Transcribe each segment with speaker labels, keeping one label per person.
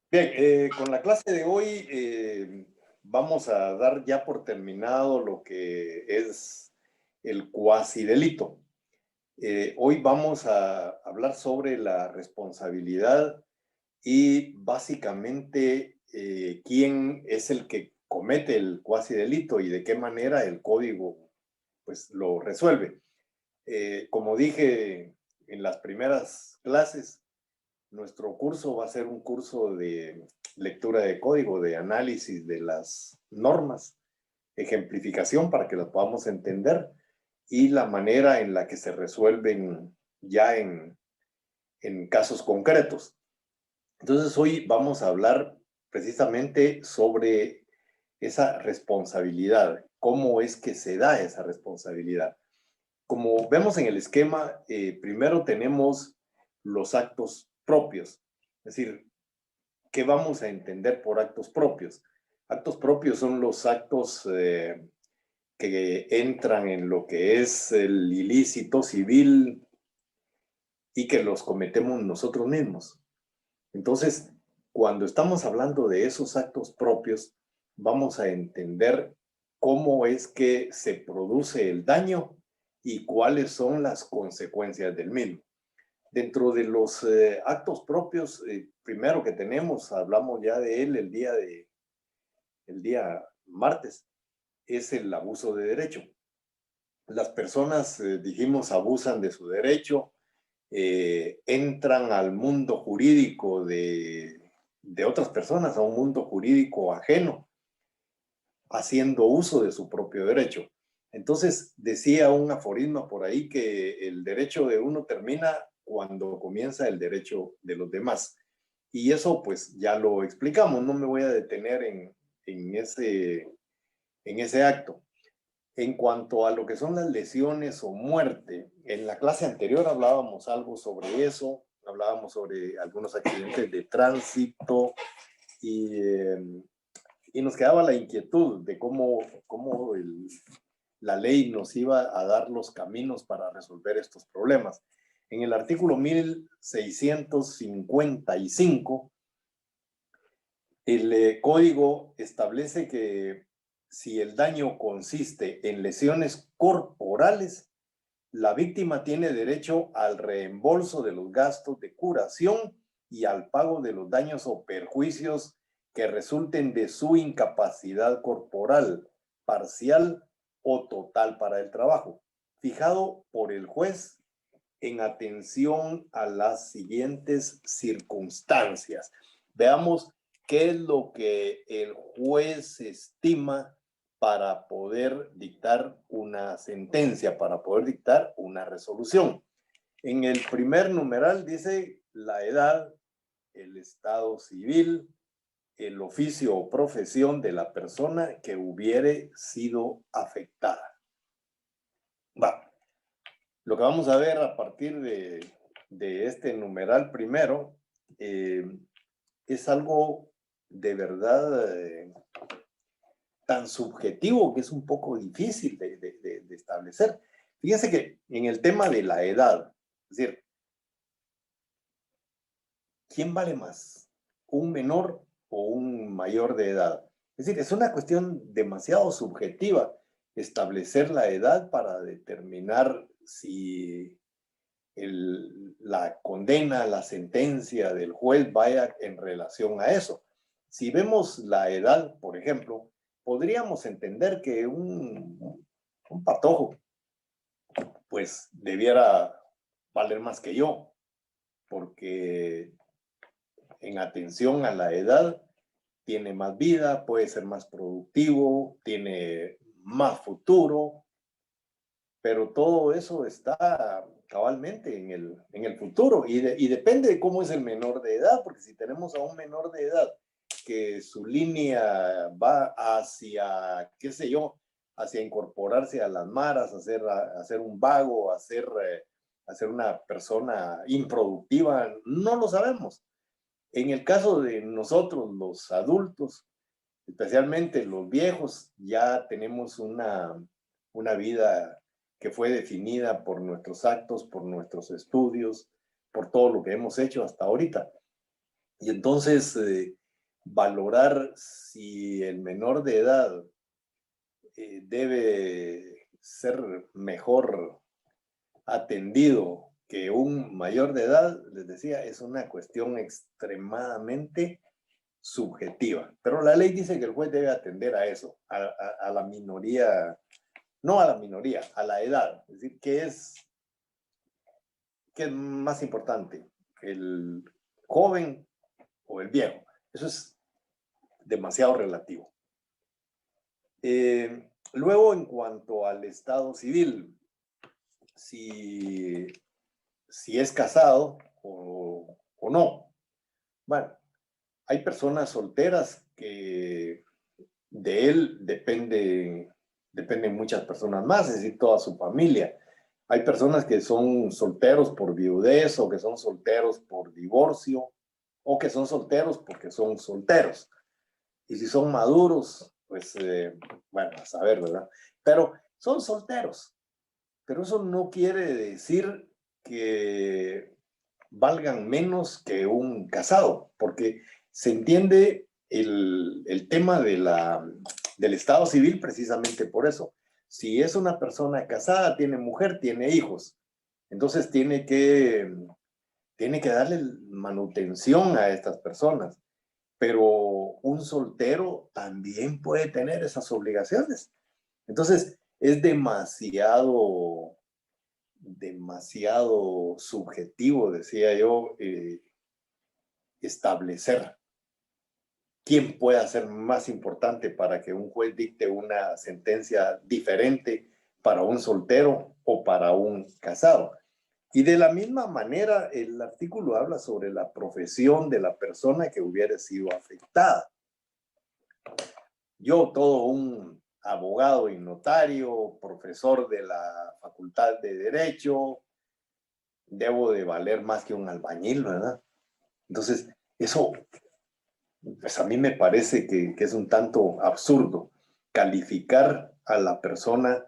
Speaker 1: Bien, con la clase de hoy vamos a dar ya por terminado lo que es el cuasi delito. Hoy vamos a hablar sobre la responsabilidad y básicamente quién es el que comete el cuasi delito y de qué manera el código pues lo resuelve. Como dije en las primeras clases, nuestro curso va a ser un curso de lectura de código, de análisis de las normas, ejemplificación para que las podamos entender y la manera en la que se resuelven ya en casos concretos. Entonces hoy vamos a hablar precisamente sobre esa responsabilidad, cómo es que se da esa responsabilidad. Como vemos en el esquema, primero tenemos los actos propios, es decir, ¿qué vamos a entender por actos propios? Actos propios son los actos que entran en lo que es el ilícito civil y que los cometemos nosotros mismos. Entonces, cuando estamos hablando de esos actos propios, vamos a entender cómo es que se produce el daño y cuáles son las consecuencias del mismo. Dentro de los actos propios, primero que tenemos, hablamos ya de él el día martes, es el abuso de derecho. Las personas, dijimos, abusan de su derecho, entran al mundo jurídico de otras personas, a un mundo jurídico ajeno, haciendo uso de su propio derecho. Entonces, decía un aforismo por ahí que el derecho de uno termina cuando comienza el derecho de los demás. Y eso pues ya lo explicamos, no me voy a detener en ese acto. En cuanto a lo que son las lesiones o muerte, en la clase anterior hablábamos algo sobre eso, hablábamos sobre algunos accidentes de tránsito y, y nos quedaba la inquietud de cómo la ley nos iba a dar los caminos para resolver estos problemas. En el artículo 1655, el código establece que si el daño consiste en lesiones corporales, la víctima tiene derecho al reembolso de los gastos de curación y al pago de los daños o perjuicios que resulten de su incapacidad corporal, parcial o total para el trabajo, fijado por el juez en atención a las siguientes circunstancias. Veamos qué es lo que el juez estima para poder dictar una sentencia, para poder dictar una resolución. En el primer numeral dice la edad, el estado civil, el oficio o profesión de la persona que hubiere sido afectada. Va. Lo que vamos a ver a partir de este numeral primero es algo de verdad tan subjetivo que es un poco difícil de establecer. Fíjense que en el tema de la edad, es decir, ¿quién vale más? ¿Un menor o un mayor de edad? Es decir, es una cuestión demasiado subjetiva establecer la edad para determinar si la condena, la sentencia del juez vaya en relación a eso. Si vemos la edad, por ejemplo, podríamos entender que un patojo, pues debiera valer más que yo, porque en atención a la edad tiene más vida, puede ser más productivo, tiene más futuro, pero todo eso está cabalmente en el futuro y depende de cómo es el menor de edad, porque si tenemos a un menor de edad que su línea va hacia, qué sé yo, hacia incorporarse a las maras, hacer un vago, hacer una persona improductiva, no lo sabemos. En el caso de nosotros, los adultos, especialmente los viejos, ya tenemos una vida que fue definida por nuestros actos, por nuestros estudios, por todo lo que hemos hecho hasta ahorita. Y entonces valorar si el menor de edad debe ser mejor atendido que un mayor de edad, les decía, es una cuestión extremadamente subjetiva. Pero la ley dice que el juez debe atender a eso, a la minoría, no a la minoría, a la edad. Es decir, ¿qué es más importante? ¿El joven o el viejo? Eso es demasiado relativo. Luego, en cuanto al estado civil, si es casado o no. Bueno, hay personas solteras que de él dependen muchas personas más, es decir, toda su familia. Hay personas que son solteros por viudez o que son solteros por divorcio o que son solteros porque son solteros. Y si son maduros, pues, bueno, a saber, ¿verdad? Pero son solteros. Pero eso no quiere decir que valgan menos que un casado, porque se entiende el tema del estado civil precisamente por eso. Si es una persona casada, tiene mujer, tiene hijos, entonces tiene que darle manutención a estas personas. Pero un soltero también puede tener esas obligaciones. Entonces, es demasiado subjetivo, decía yo, establecer quién puede ser más importante para que un juez dicte una sentencia diferente para un soltero o para un casado. Y de la misma manera, el artículo habla sobre la profesión de la persona que hubiera sido afectada. Yo, todo un abogado y notario, profesor de la Facultad de Derecho, debo de valer más que un albañil, ¿verdad? Entonces, eso, pues a mí me parece que es un tanto absurdo calificar a la persona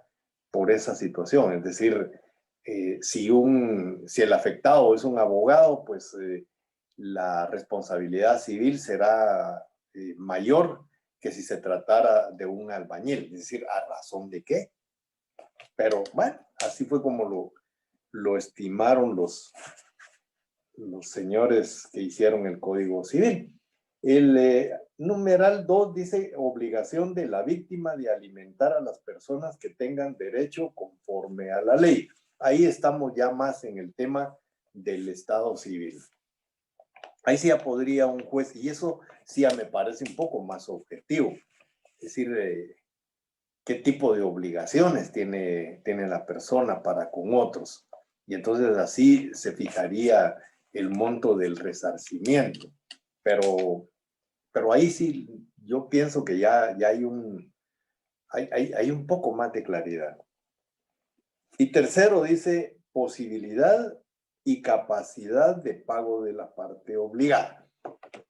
Speaker 1: por esa situación. Es decir, si el afectado es un abogado, pues la responsabilidad civil será mayor que si se tratara de un albañil. Es decir, ¿a razón de qué? Pero bueno, así fue como lo estimaron los señores que hicieron el Código Civil. El numeral 2 dice obligación de la víctima de alimentar a las personas que tengan derecho conforme a la ley. Ahí estamos ya más en el tema del Estado civil. Ahí sí ya podría un juez, y eso sí ya me parece un poco más objetivo, es decir, qué tipo de obligaciones tiene la persona para con otros. Y entonces así se fijaría el monto del resarcimiento. Pero ahí sí, yo pienso que ya hay un poco más de claridad. Y tercero dice posibilidad y capacidad de pago de la parte obligada.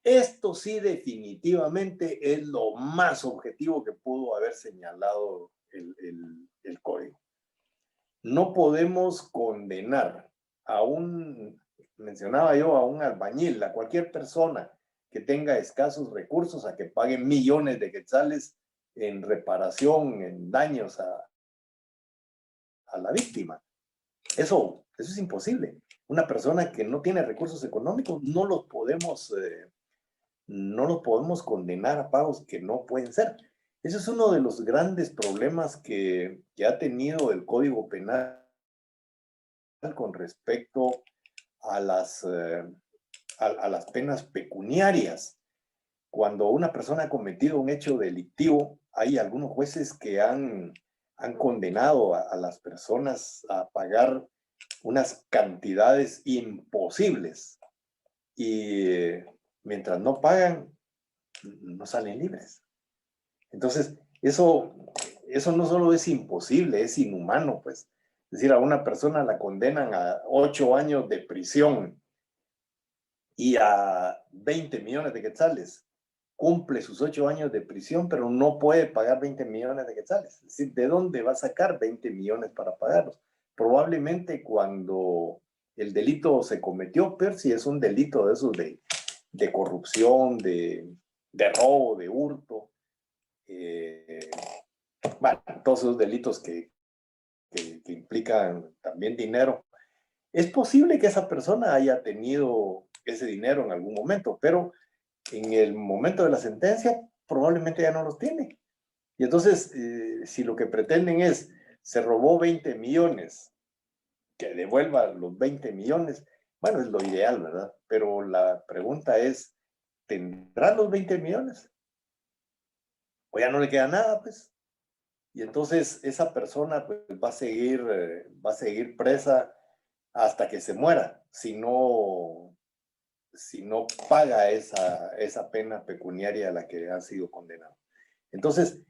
Speaker 1: Esto sí definitivamente es lo más objetivo que pudo haber señalado el código. No podemos condenar mencionaba yo, a un albañil, a cualquier persona que tenga escasos recursos a que pague millones de quetzales en reparación, en daños a la víctima. Eso es imposible. Una persona que no tiene recursos económicos no los podemos condenar a pagos que no pueden ser. Ese es uno de los grandes problemas que ha tenido el Código Penal con respecto a las penas pecuniarias. Cuando una persona ha cometido un hecho delictivo, hay algunos jueces que han condenado a las personas a pagar unas cantidades imposibles y mientras no pagan, no salen libres. Entonces, eso no solo es imposible, es inhumano, pues. Es decir, a una persona la condenan a 8 años de prisión y a 20 millones de quetzales. Cumple sus 8 años de prisión, pero no puede pagar 20 millones de quetzales. Es decir, ¿de dónde va a sacar 20 millones para pagarlos? Probablemente cuando el delito se cometió, pero si es un delito de esos de corrupción, de de robo, de hurto, bueno, todos esos delitos que implican también dinero. Es posible que esa persona haya tenido ese dinero en algún momento, pero en el momento de la sentencia probablemente ya no los tiene. Y entonces, si lo que pretenden es, se robó 20 millones, que devuelva los 20 millones, bueno, es lo ideal, ¿verdad? Pero la pregunta es, ¿tendrá los 20 millones? ¿O ya no le queda nada, pues? Y entonces esa persona pues, va a seguir presa hasta que se muera, si no paga esa pena pecuniaria a la que ha sido condenado. Entonces,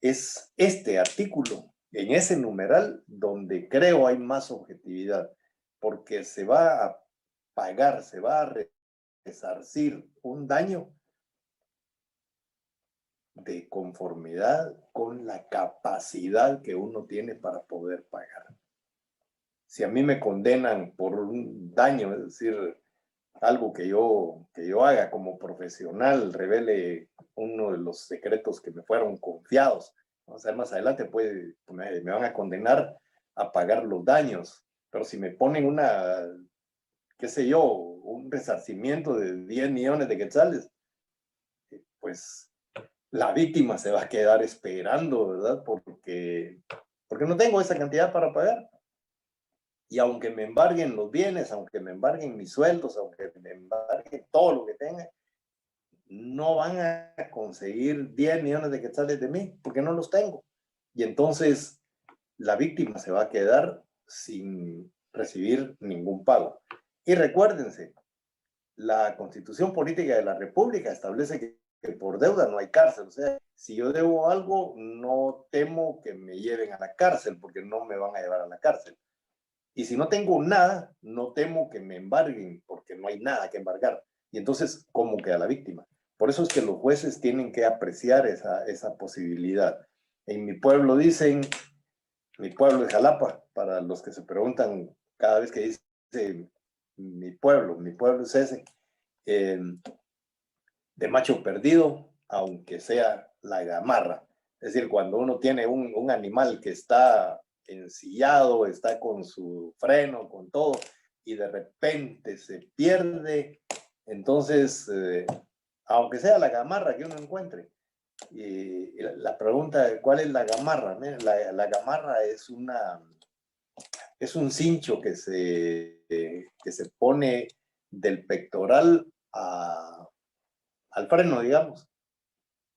Speaker 1: es este artículo, en ese numeral, donde creo hay más objetividad, porque se va a pagar, se va a resarcir un daño de conformidad con la capacidad que uno tiene para poder pagar. Si a mí me condenan por un daño, es decir, algo que yo haga como profesional, revele uno de los secretos que me fueron confiados. O sea, más adelante me van a condenar a pagar los daños, pero si me ponen qué sé yo, un resarcimiento de 10 millones de quetzales, pues la víctima se va a quedar esperando, ¿verdad? Porque no tengo esa cantidad para pagar. Y aunque me embarguen los bienes, aunque me embarguen mis sueldos, aunque me embarguen todo lo que tenga, no van a conseguir 10 millones de quetzales de mí, porque no los tengo. Y entonces la víctima se va a quedar sin recibir ningún pago. Y recuérdense, la Constitución Política de la República establece que por deuda no hay cárcel. O sea, si yo debo algo, no temo que me lleven a la cárcel, porque no me van a llevar a la cárcel. Y si no tengo nada, no temo que me embarguen, porque no hay nada que embargar. Y entonces, ¿cómo queda la víctima? Por eso es que los jueces tienen que apreciar esa posibilidad. En mi pueblo dicen, mi pueblo es Jalapa, para los que se preguntan cada vez que dice mi pueblo es ese, de macho perdido, aunque sea la gamarra. Es decir, cuando uno tiene un animal que está ensillado, está con su freno, con todo, y de repente se pierde, entonces, aunque sea la gamarra que uno encuentre, la pregunta, ¿cuál es la gamarra? La gamarra es un cincho que se pone del pectoral al freno, digamos,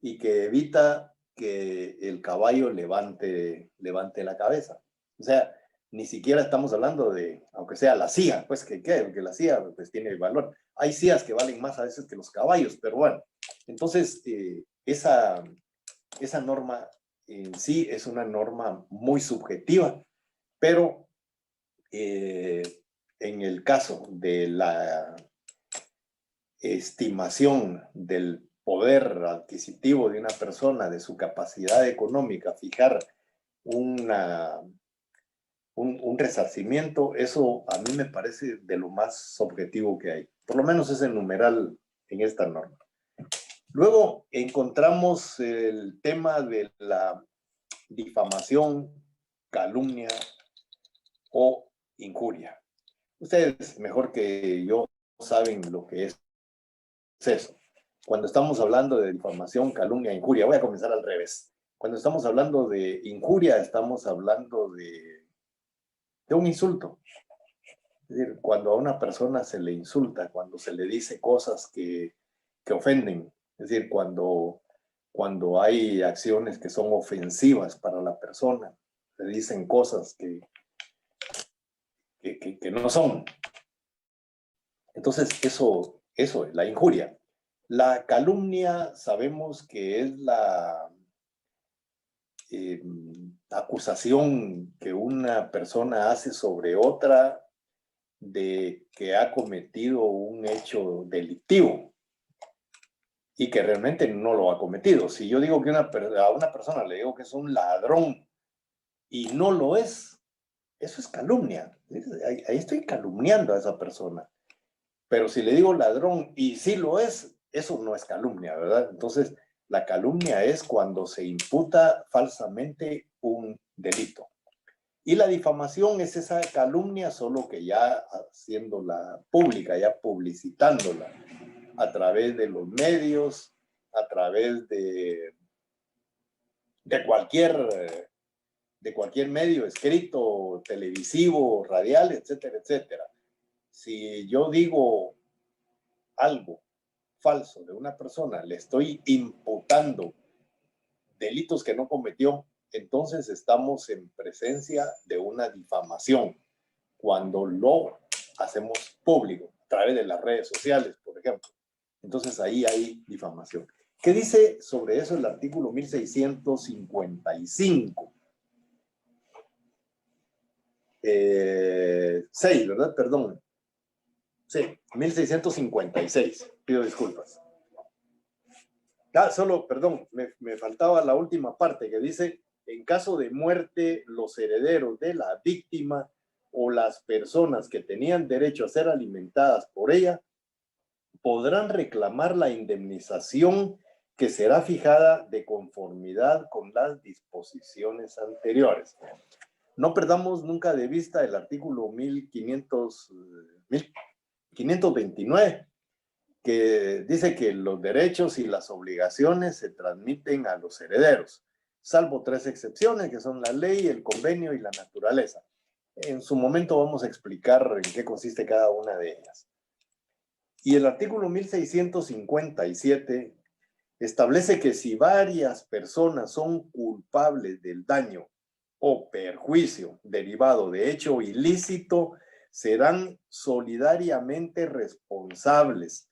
Speaker 1: y que evita que el caballo levante la cabeza. O sea, ni siquiera estamos hablando de, aunque sea la CIA, pues que la CIA pues, tiene valor. Hay CIAs que valen más a veces que los caballos, pero bueno. Entonces, esa norma en sí es una norma muy subjetiva, pero en el caso de la estimación del poder adquisitivo de una persona, de su capacidad económica, fijar un resarcimiento, eso a mí me parece de lo más objetivo que hay. Por lo menos es el numeral en esta norma. Luego encontramos el tema de la difamación, calumnia o injuria. Ustedes, mejor que yo, saben lo que es eso. Cuando estamos hablando de difamación, calumnia, injuria, voy a comenzar al revés. Cuando estamos hablando de injuria, estamos hablando de un insulto. Es decir, cuando a una persona se le insulta, cuando se le dice cosas que ofenden, es decir, cuando hay acciones que son ofensivas para la persona, se dicen cosas que no son. Entonces, eso es la injuria. La calumnia sabemos que es la acusación que una persona hace sobre otra de que ha cometido un hecho delictivo y que realmente no lo ha cometido. Si yo digo que a una persona le digo que es un ladrón y no lo es, eso es calumnia. Ahí estoy calumniando a esa persona. Pero si le digo ladrón y sí lo es, eso no es calumnia, ¿verdad? Entonces, la calumnia es cuando se imputa falsamente un delito. Y la difamación es esa calumnia, solo que ya haciéndola pública, ya publicitándola a través de los medios, a través de cualquier medio escrito, televisivo, radial, etcétera, etcétera. Si yo digo algo falso de una persona, le estoy imputando delitos que no cometió, entonces estamos en presencia de una difamación. Cuando lo hacemos público, a través de las redes sociales, por ejemplo. Entonces ahí hay difamación. ¿Qué dice sobre eso el artículo 1655? 6, ¿verdad? Perdón. Sí, 1656. Pido disculpas. Solo, perdón, me faltaba la última parte que dice, en caso de muerte, los herederos de la víctima o las personas que tenían derecho a ser alimentadas por ella podrán reclamar la indemnización que será fijada de conformidad con las disposiciones anteriores. No perdamos nunca de vista el artículo 1529, que dice que los derechos y las obligaciones se transmiten a los herederos, salvo 3 excepciones, que son la ley, el convenio y la naturaleza. En su momento vamos a explicar en qué consiste cada una de ellas. Y el artículo 1657 establece que si varias personas son culpables del daño o perjuicio derivado de hecho ilícito, serán solidariamente responsables,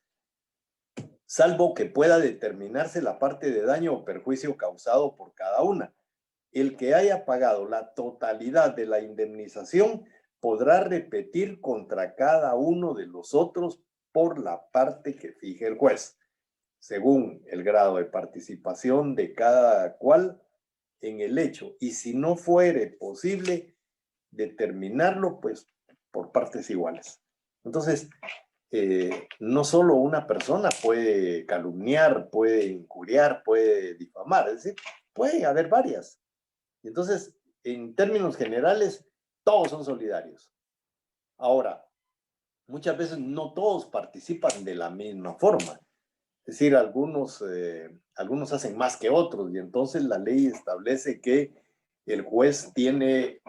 Speaker 1: salvo que pueda determinarse la parte de daño o perjuicio causado por cada una. El que haya pagado la totalidad de la indemnización podrá repetir contra cada uno de los otros por la parte que fije el juez, según el grado de participación de cada cual en el hecho. Y si no fuere posible determinarlo, pues por partes iguales. Entonces, no solo una persona puede calumniar, puede injuriar, puede difamar, es decir, puede haber varias. Entonces, en términos generales, todos son solidarios. Ahora, muchas veces no todos participan de la misma forma. Es decir, algunos hacen más que otros y entonces la ley establece que el juez tiene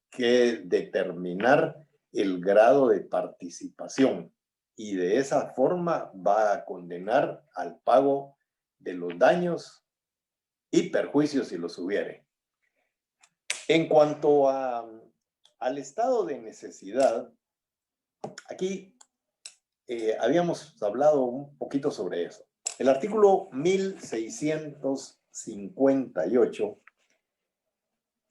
Speaker 1: que determinar el grado de participación y de esa forma va a condenar al pago de los daños y perjuicios si los hubiere. En cuanto al estado de necesidad, aquí habíamos hablado un poquito sobre eso. El artículo 1658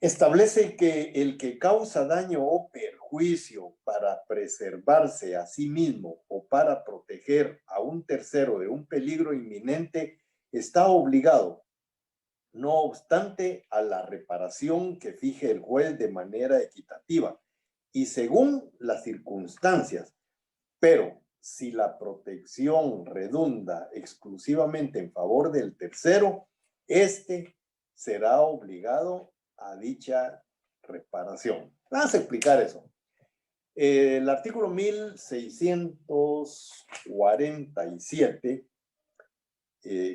Speaker 1: establece que el que causa daño o perjuicio para preservarse a sí mismo o para proteger a un tercero de un peligro inminente está obligado, no obstante, a la reparación que fije el juez de manera equitativa y según las circunstancias. Pero si la protección redunda exclusivamente en favor del tercero, éste será obligado a dicha reparación. Vamos a explicar eso. El artículo 1647,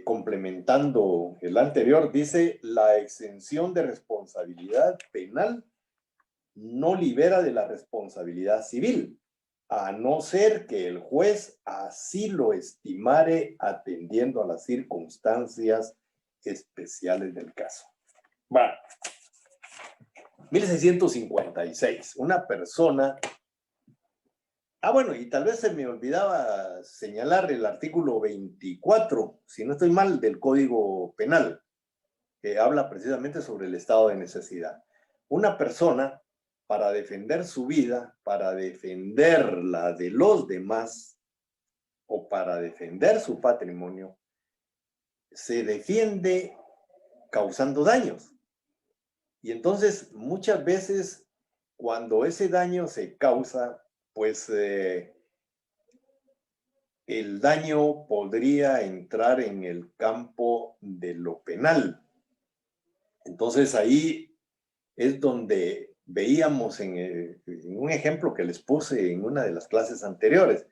Speaker 1: complementando el anterior, dice: la exención de responsabilidad penal no libera de la responsabilidad civil, a no ser que el juez así lo estimare atendiendo a las circunstancias especiales del caso. Bueno, 1656, una persona... bueno, y tal vez se me olvidaba señalar el artículo 24, si no estoy mal, del Código Penal, que habla precisamente sobre el estado de necesidad. Una persona, para defender su vida, para defender la de los demás o para defender su patrimonio, se defiende causando daños. Y entonces, muchas veces, cuando ese daño se causa, pues el daño podría entrar en el campo de lo penal. Entonces ahí es donde veíamos en un ejemplo que les puse en una de las clases anteriores,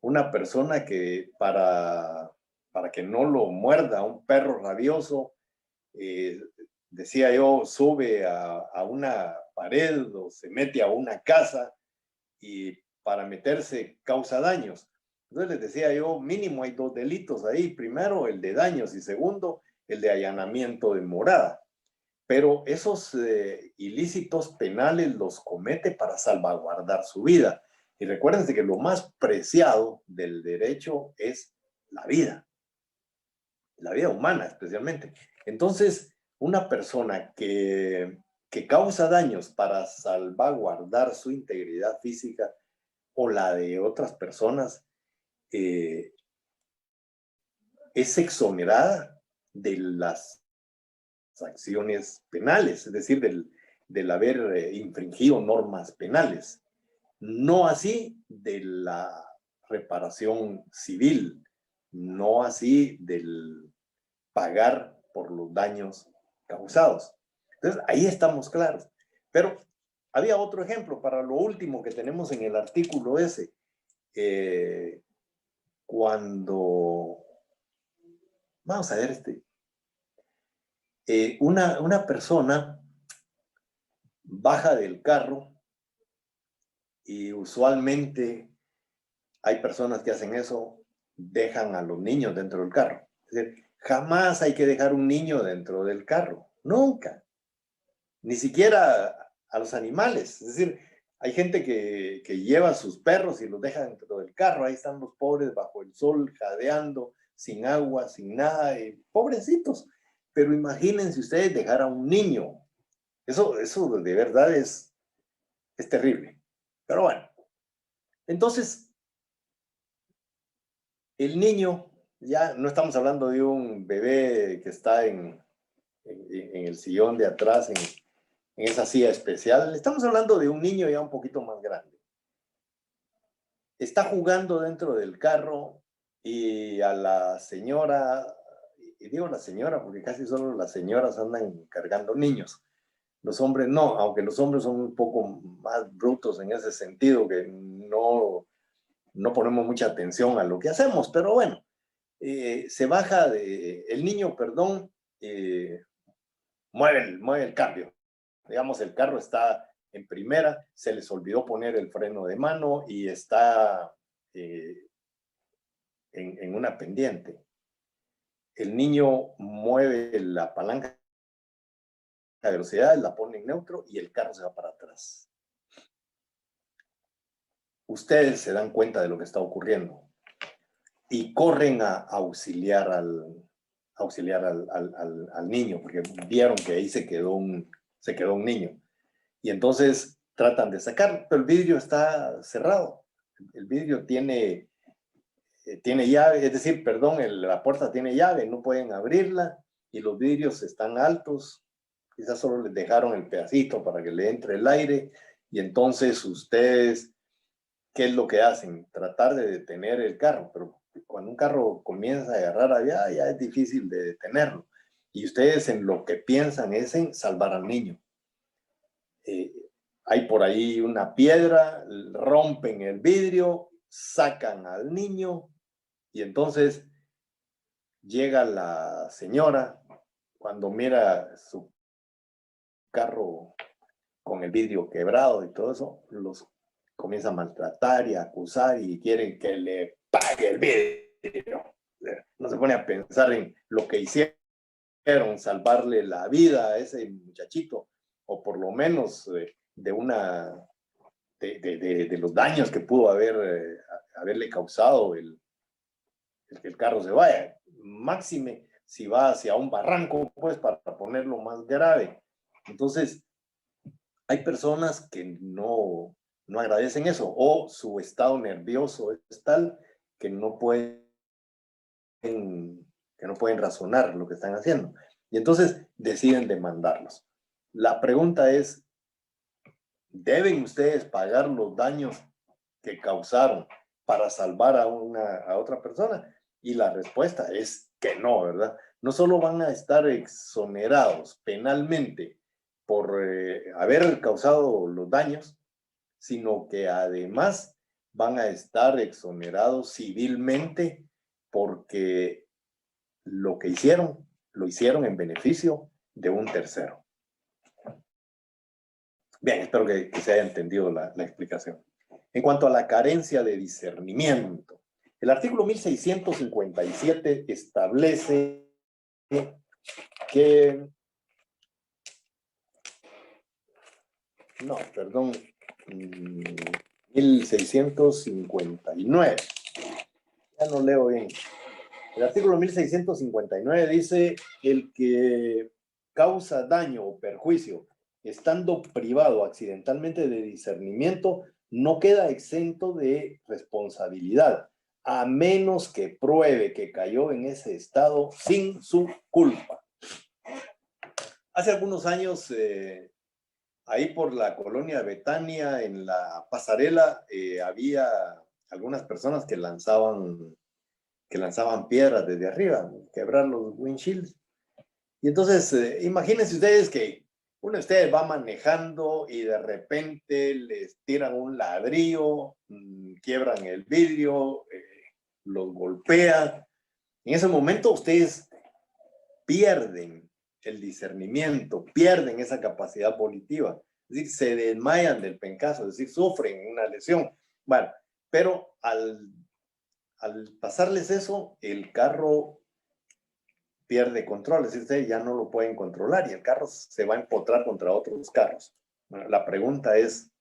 Speaker 1: una persona que para que no lo muerda un perro rabioso, decía yo, sube a una pared o se mete a una casa y para meterse causa daños. Entonces les decía yo, mínimo hay dos delitos ahí. Primero, el de daños y segundo, el de allanamiento de morada. Pero esos ilícitos penales los comete para salvaguardar su vida. Y recuérdense que lo más preciado del derecho es la vida humana especialmente. Entonces, una persona que causa daños para salvaguardar su integridad física o la de otras personas, es exonerada de las acciones penales, es decir, del haber infringido normas penales. No así de la reparación civil, no así del pagar por los daños causados. Entonces, ahí estamos claros. Pero había otro ejemplo para lo último que tenemos en el artículo ese. Cuando, vamos a ver una persona baja del carro y usualmente hay personas que hacen eso, dejan a los niños dentro del carro. Es decir, jamás hay que dejar un niño dentro del carro, nunca, ni siquiera a los animales. Es decir, hay gente que lleva a sus perros y los deja dentro del carro, ahí están los pobres bajo el sol, jadeando, sin agua, sin nada, pobrecitos. Pero imagínense ustedes dejar a un niño. Eso de verdad es terrible. Pero bueno, entonces el niño, ya no estamos hablando de un bebé que está en el sillón de atrás, en esa silla especial. Estamos hablando de un niño ya un poquito más grande. Está jugando dentro del carro y a la señora, y digo la señora porque casi solo las señoras andan cargando niños. Los hombres no, aunque los hombres son un poco más brutos en ese sentido, que no ponemos mucha atención a lo que hacemos, pero bueno, se baja el niño, perdón, mueve el cambio. Digamos, el carro está en primera, se les olvidó poner el freno de mano y está en una pendiente. El niño mueve la palanca de velocidad, la pone en neutro y el carro se va para atrás. Ustedes se dan cuenta de lo que está ocurriendo y corren a auxiliar al niño, porque vieron que ahí se quedó un niño. Y entonces tratan de sacarlo, pero el vidrio está cerrado. El vidrio tiene llave, es decir, perdón, la puerta tiene llave, no pueden abrirla y los vidrios están altos. Quizás solo les dejaron el pedacito para que le entre el aire y entonces ustedes, ¿qué es lo que hacen? Tratar de detener el carro, pero cuando un carro comienza a agarrar allá, ya es difícil de detenerlo. Y ustedes en lo que piensan es en salvar al niño. Hay por ahí una piedra, rompen el vidrio, sacan al niño y entonces llega la señora cuando mira su carro con el vidrio quebrado y todo eso, los comienza a maltratar y a acusar y quieren que le pague el vidrio. No se pone a pensar en lo que hicieron, salvarle la vida a ese muchachito, o por lo menos de los daños que pudo haberle causado el que el carro se vaya. Máxime si va hacia un barranco, pues para ponerlo más grave. Entonces, hay personas que no agradecen eso, o su estado nervioso es tal que no pueden razonar lo que están haciendo. Y entonces deciden demandarlos. La pregunta es, ¿deben ustedes pagar los daños que causaron para salvar a otra persona? Y la respuesta es que no, ¿verdad? No solo van a estar exonerados penalmente por haber causado los daños, sino que además van a estar exonerados civilmente porque lo que hicieron, lo hicieron en beneficio de un tercero. Bien, espero que se haya entendido la explicación. En cuanto a la carencia de discernimiento, el artículo 1657 establece que... No, perdón. 1659. Ya no leo bien. El artículo 1659 dice: el que causa daño o perjuicio estando privado accidentalmente de discernimiento no queda exento de responsabilidad, a menos que pruebe que cayó en ese estado sin su culpa. Hace algunos años, ahí por la colonia Betania, en la pasarela, había algunas personas que lanzaban piedras desde arriba, quebrar los windshields. Y entonces, imagínense ustedes que uno de ustedes va manejando y de repente les tiran un ladrillo, quiebran el vidrio, los golpean. En ese momento ustedes pierden el discernimiento, pierden esa capacidad volitiva, es decir, se desmayan del pencazo, es decir, sufren una lesión. Bueno, pero al pasarles eso, el carro pierde control, es decir, ustedes ya no lo pueden controlar y el carro se va a empotrar contra otros carros. Bueno, la pregunta es,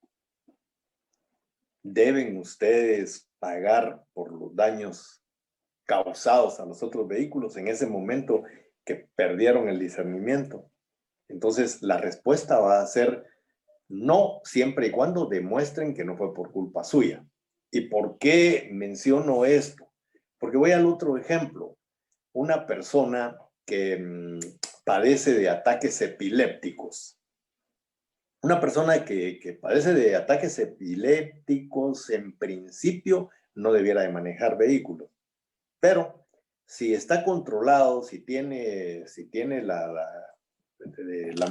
Speaker 1: ¿deben ustedes pagar por los daños causados a los otros vehículos en ese momento que perdieron el discernimiento? Entonces, la respuesta va a ser no, siempre y cuando demuestren que no fue por culpa suya. ¿Y por qué menciono esto? Porque voy al otro ejemplo. Una persona que padece de ataques epilépticos. Una persona que padece de ataques epilépticos, en principio, no debiera de manejar vehículos. Pero si está controlado, si tiene la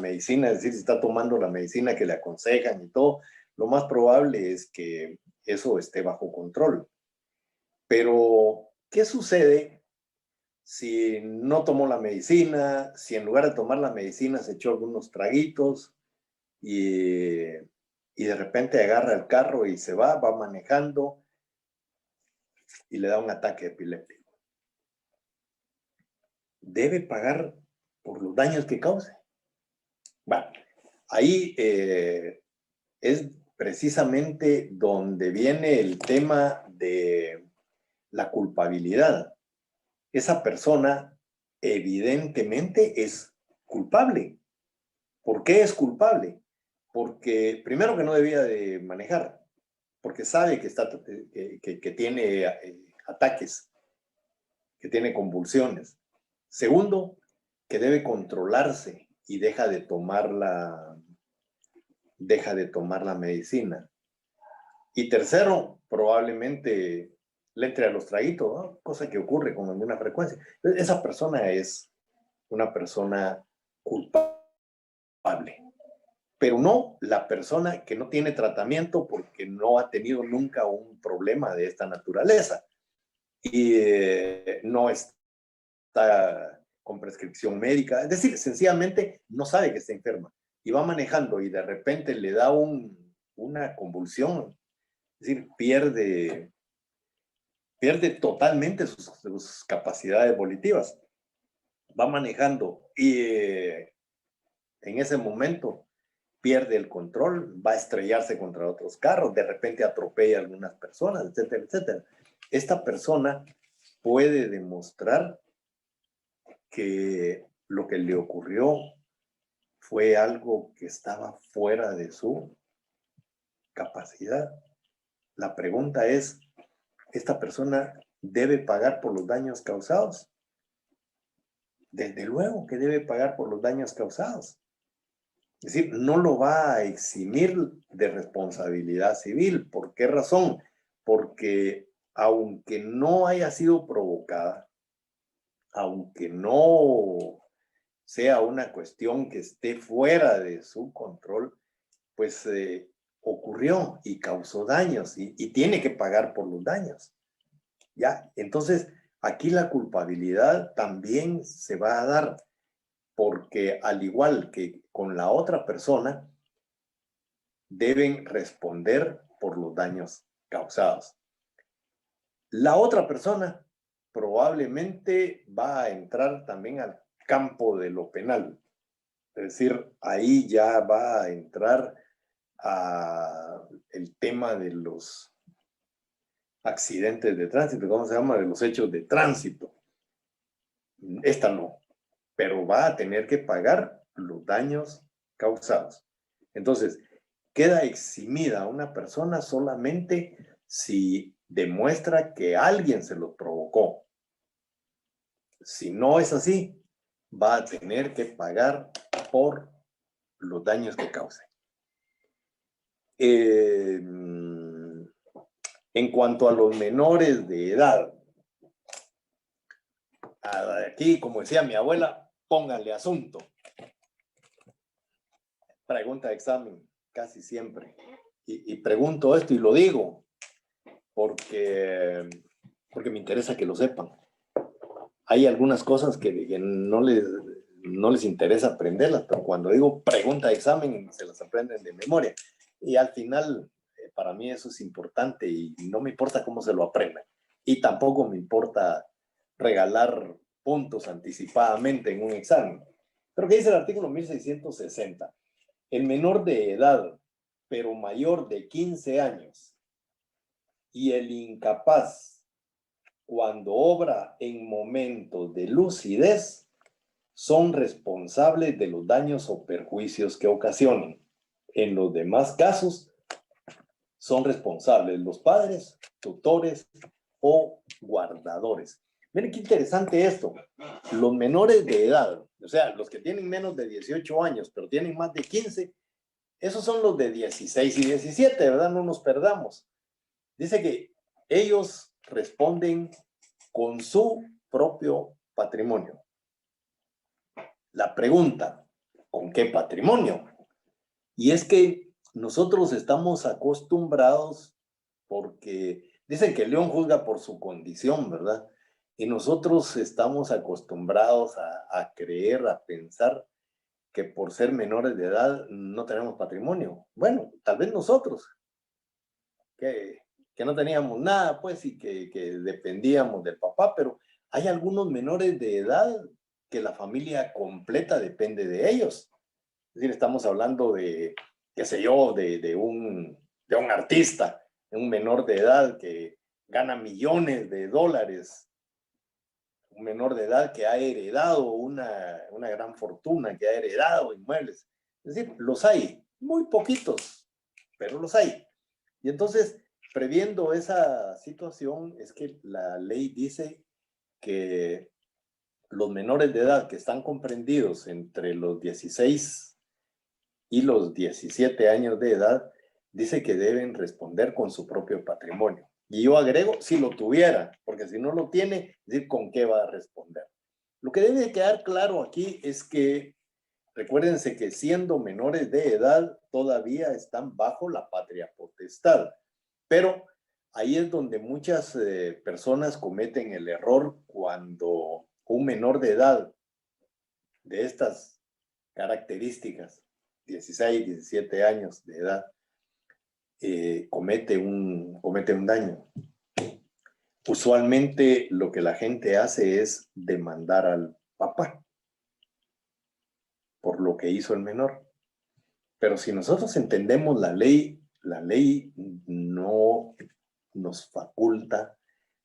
Speaker 1: medicina, es decir, si está tomando la medicina que le aconsejan y todo, lo más probable es que eso esté bajo control. Pero, ¿qué sucede si no tomó la medicina, si en lugar de tomar la medicina se echó algunos traguitos y de repente agarra el carro y se va manejando y le da un ataque epiléptico? ¿Debe pagar por los daños que cause? Bueno, ahí es precisamente donde viene el tema de la culpabilidad. Esa persona evidentemente es culpable. ¿Por qué es culpable? Porque primero que no debía de manejar, porque sabe que tiene ataques, que tiene convulsiones. Segundo, que debe controlarse y deja de tomar la medicina. Y tercero, probablemente le entre a los traguitos, ¿no? Cosa que ocurre con alguna frecuencia. Esa persona es una persona culpable, pero no la persona que no tiene tratamiento porque no ha tenido nunca un problema de esta naturaleza y no está con prescripción médica, es decir, sencillamente no sabe que está enferma y va manejando y de repente le da una convulsión, es decir, pierde totalmente sus capacidades volitivas. Va manejando y en ese momento pierde el control, va a estrellarse contra otros carros, de repente atropella a algunas personas, etcétera, etcétera. Esta persona puede demostrar que lo que le ocurrió fue algo que estaba fuera de su capacidad. La pregunta es, ¿esta persona debe pagar por los daños causados? Desde luego que debe pagar por los daños causados. Es decir, no lo va a eximir de responsabilidad civil. ¿Por qué razón? Porque aunque no haya sido provocada, aunque no sea una cuestión que esté fuera de su control, pues ocurrió y causó daños y tiene que pagar por los daños. ¿Ya? Entonces, aquí la culpabilidad también se va a dar, porque al igual que con la otra persona, deben responder por los daños causados. La otra persona probablemente va a entrar también al campo de lo penal. Es decir, ahí ya va a entrar el tema de los accidentes de tránsito, ¿cómo se llama? De los hechos de tránsito. Esta no, pero va a tener que pagar los daños causados. Entonces, queda eximida una persona solamente si demuestra que alguien se lo provocó. Si no es así, va a tener que pagar por los daños que cause. En cuanto a los menores de edad, aquí, como decía mi abuela, pónganle asunto. Pregunta de examen, casi siempre. Y pregunto esto y lo digo porque me interesa que lo sepan. Hay algunas cosas que no les interesa aprenderlas, pero cuando digo pregunta de examen, se las aprenden de memoria. Y al final, para mí eso es importante y no me importa cómo se lo aprendan. Y tampoco me importa regalar puntos anticipadamente en un examen. Pero ¿qué dice el artículo 1660? El menor de edad, pero mayor de 15 años, y el incapaz, cuando obra en momentos de lucidez, son responsables de los daños o perjuicios que ocasionen. En los demás casos, son responsables los padres, tutores o guardadores. Miren qué interesante esto. Los menores de edad, o sea, los que tienen menos de 18 años, pero tienen más de 15, esos son los de 16 y 17, ¿verdad? No nos perdamos. Dice que ellos responden con su propio patrimonio. La pregunta, ¿con qué patrimonio? Y es que nosotros estamos acostumbrados, porque dicen que el león juzga por su condición, ¿verdad? Y nosotros estamos acostumbrados a creer, a pensar que por ser menores de edad no tenemos patrimonio. Bueno, tal vez nosotros, que no teníamos nada, pues, y que dependíamos del papá, pero hay algunos menores de edad que la familia completa depende de ellos. Es decir, estamos hablando de, qué sé yo, de un artista, de un menor de edad que gana millones de dólares, un menor de edad que ha heredado una gran fortuna, que ha heredado inmuebles. Es decir, los hay, muy poquitos, pero los hay. Y entonces, previendo esa situación, es que la ley dice que los menores de edad que están comprendidos entre los 16 y los 17 años de edad, dice que deben responder con su propio patrimonio. Y yo agrego, si lo tuviera, porque si no lo tiene, decir con qué va a responder. Lo que debe quedar claro aquí es que recuérdense que siendo menores de edad todavía están bajo la patria potestad, pero ahí es donde muchas personas cometen el error cuando un menor de edad de estas características, 16, 17 años de edad, comete un daño. Usualmente lo que la gente hace es demandar al papá por lo que hizo el menor. Pero si nosotros entendemos la ley no nos faculta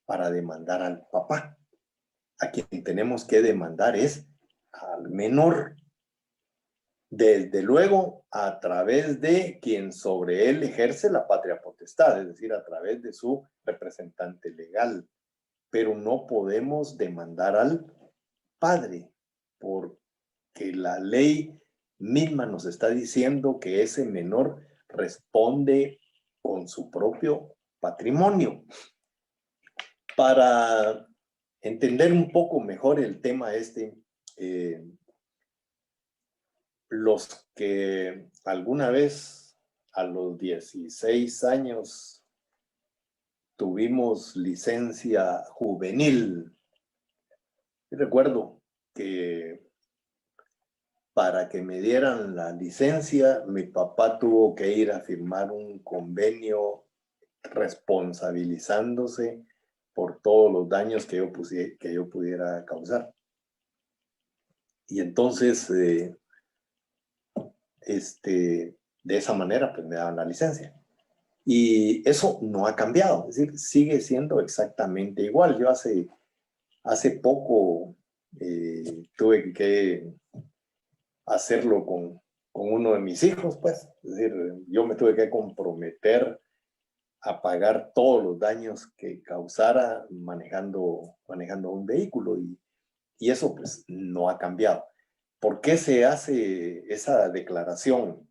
Speaker 1: para demandar al papá. A quien tenemos que demandar es al menor. Desde luego, a través de quien sobre él ejerce la patria potestad, es decir, a través de su representante legal. Pero no podemos demandar al padre, porque la ley misma nos está diciendo que ese menor responde con su propio patrimonio. Para entender un poco mejor el tema los que alguna vez a los 16 años tuvimos licencia juvenil, recuerdo que para que me dieran la licencia, mi papá tuvo que ir a firmar un convenio responsabilizándose por todos los daños que yo pudiera causar. Y entonces, de esa manera, pues me daban la licencia. Y eso no ha cambiado, es decir, sigue siendo exactamente igual. Yo hace poco tuve que hacerlo con uno de mis hijos, pues. Es decir, yo me tuve que comprometer a pagar todos los daños que causara manejando un vehículo y eso pues no ha cambiado. ¿Por qué se hace esa declaración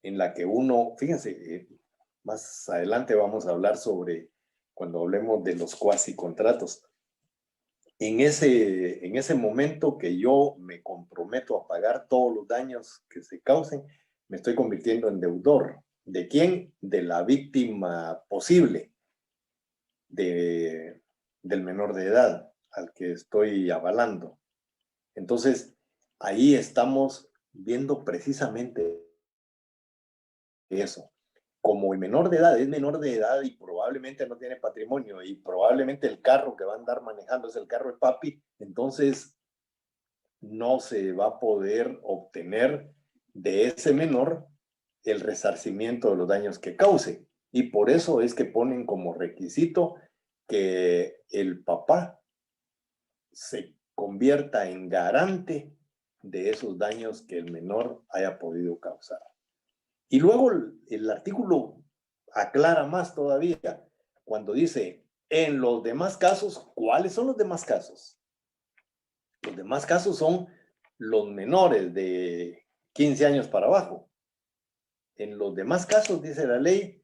Speaker 1: en la que uno, fíjense, más adelante vamos a hablar sobre cuando hablemos de los cuasi contratos? En ese momento que yo me comprometo a pagar todos los daños que se causen, me estoy convirtiendo en deudor. ¿De quién? De la víctima posible, del menor de edad al que estoy avalando. Entonces, ahí estamos viendo precisamente eso. Como el menor de edad es menor de edad y probablemente no tiene patrimonio y probablemente el carro que va a andar manejando es el carro de papi, entonces no se va a poder obtener de ese menor el resarcimiento de los daños que cause. Y por eso es que ponen como requisito que el papá se convierta en garante de esos daños que el menor haya podido causar. Y luego el artículo aclara más todavía cuando dice, en los demás casos, ¿cuáles son los demás casos? Los demás casos son los menores de 15 años para abajo. En los demás casos, dice la ley,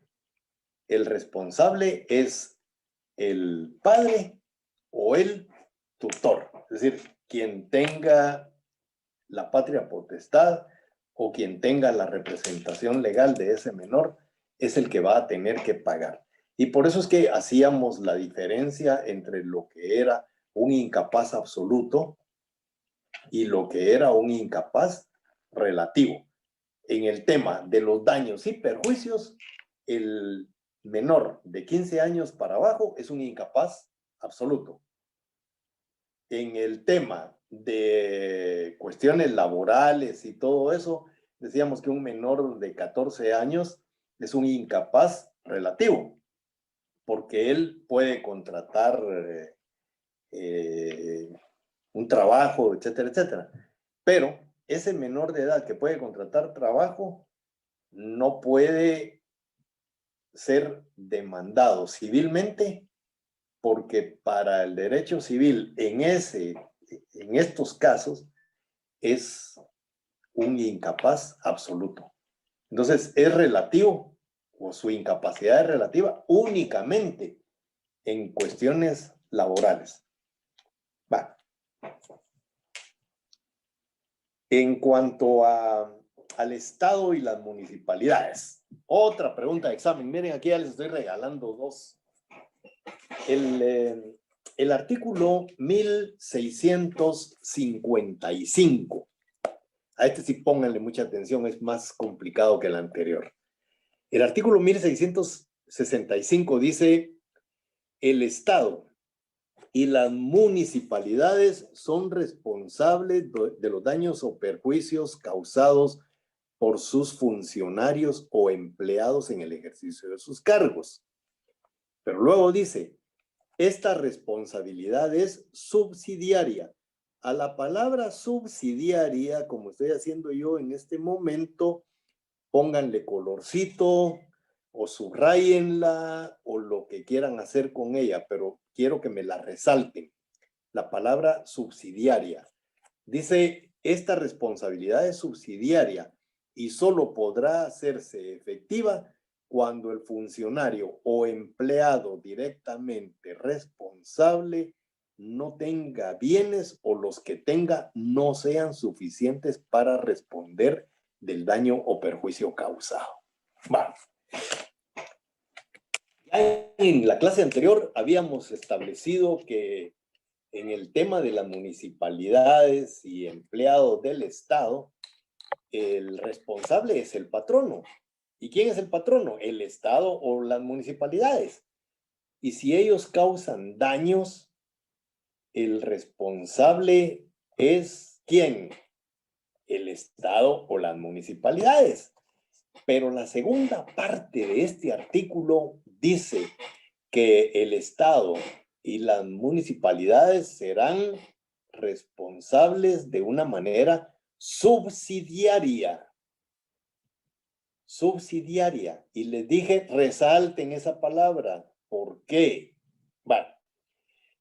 Speaker 1: el responsable es el padre o el tutor, es decir, quien tenga la patria potestad o quien tenga la representación legal de ese menor es el que va a tener que pagar. Y por eso es que hacíamos la diferencia entre lo que era un incapaz absoluto y lo que era un incapaz relativo. En el tema de los daños y perjuicios, el menor de 15 años para abajo es un incapaz absoluto. En el tema de cuestiones laborales y todo eso, decíamos que un menor de 14 años es un incapaz relativo, porque él puede contratar un trabajo, etcétera, etcétera. Pero ese menor de edad que puede contratar trabajo no puede ser demandado civilmente porque para el derecho civil en estos casos es un incapaz absoluto. Entonces es relativo o su incapacidad es relativa únicamente en cuestiones laborales. Va. En cuanto al Estado y las municipalidades, otra pregunta de examen. Miren, aquí ya les estoy regalando dos. El artículo 1655. A este sí pónganle mucha atención, es más complicado que el anterior. El artículo 1665 dice: el Estado y las municipalidades son responsables de los daños o perjuicios causados por sus funcionarios o empleados en el ejercicio de sus cargos. Pero luego dice, esta responsabilidad es subsidiaria. A la palabra subsidiaria, como estoy haciendo yo en este momento, pónganle colorcito o subrayenla o lo que quieran hacer con ella, pero quiero que me la resalten. La palabra subsidiaria. Dice, esta responsabilidad es subsidiaria y solo podrá hacerse efectiva cuando el funcionario o empleado directamente responsable no tenga bienes o los que tenga no sean suficientes para responder del daño o perjuicio causado. Bueno, ya en la clase anterior habíamos establecido que en el tema de las municipalidades y empleados del Estado, el responsable es el patrono. ¿Y quién es el patrono? El Estado o las municipalidades. Y si ellos causan daños, el responsable es ¿quién? El Estado o las municipalidades. Pero la segunda parte de este artículo dice que el Estado y las municipalidades serán responsables de una manera subsidiaria. Subsidiaria. Y les dije, resalten esa palabra. ¿Por qué? Bueno,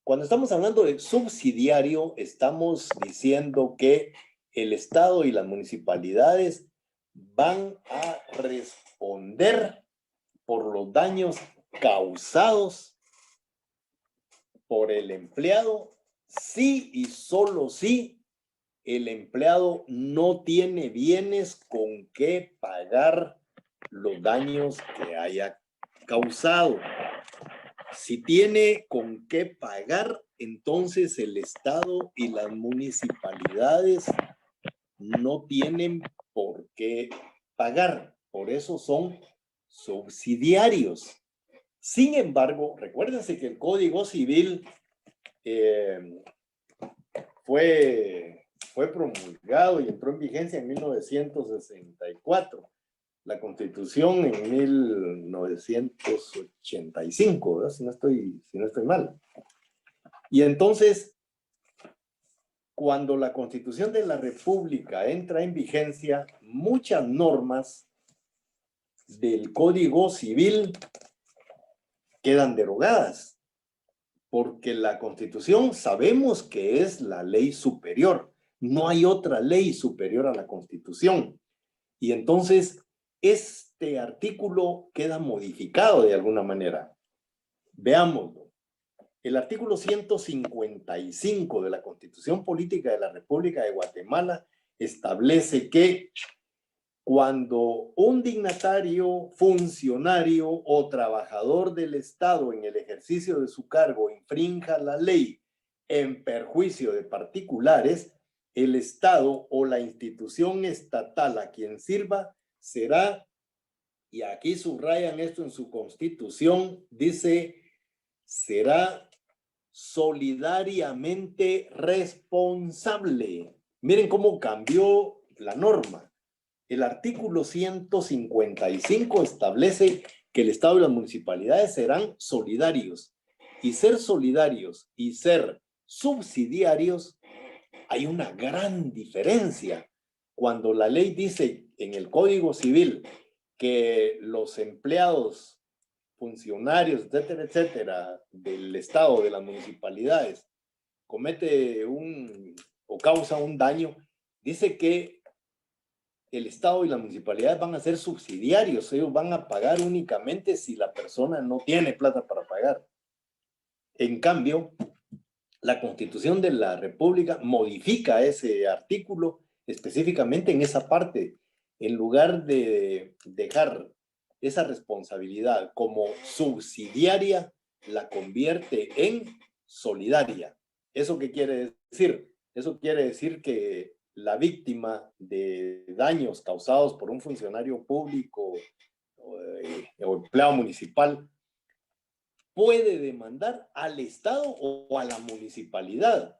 Speaker 1: cuando estamos hablando de subsidiario, estamos diciendo que el Estado y las municipalidades van a responder por los daños causados por el empleado, sí y solo si el empleado no tiene bienes con que pagar los daños que haya causado. Si tiene con qué pagar, entonces el Estado y las municipalidades no tienen por qué pagar. Por eso son subsidiarios. Sin embargo, recuérdense que el Código Civil fue promulgado y entró en vigencia en 1964. La Constitución en 1985, ¿verdad? Si no estoy mal. Y entonces, cuando la Constitución de la República entra en vigencia, muchas normas del Código Civil quedan derogadas, porque la Constitución sabemos que es la ley superior. No hay otra ley superior a la Constitución. Y entonces, este artículo queda modificado de alguna manera. Veámoslo. El artículo 155 de la Constitución Política de la República de Guatemala establece que cuando un dignatario, funcionario o trabajador del Estado en el ejercicio de su cargo infrinja la ley en perjuicio de particulares, el Estado o la institución estatal a quien sirva será, y aquí subrayan esto en su Constitución, dice, será solidariamente responsable. Miren cómo cambió la norma. El artículo 155 establece que el Estado y las municipalidades serán solidarios. Y ser solidarios y ser subsidiarios, hay una gran diferencia. Cuando la ley dice en el Código Civil que los empleados, funcionarios, etcétera, etcétera, del Estado, de las municipalidades, comete o causa un daño, dice que el Estado y las municipalidades van a ser subsidiarios, ellos van a pagar únicamente si la persona no tiene plata para pagar. En cambio, la Constitución de la República modifica ese artículo específicamente en esa parte. En lugar de dejar esa responsabilidad como subsidiaria, la convierte en solidaria. ¿Eso qué quiere decir? Eso quiere decir que la víctima de daños causados por un funcionario público o empleado municipal puede demandar al Estado o a la municipalidad.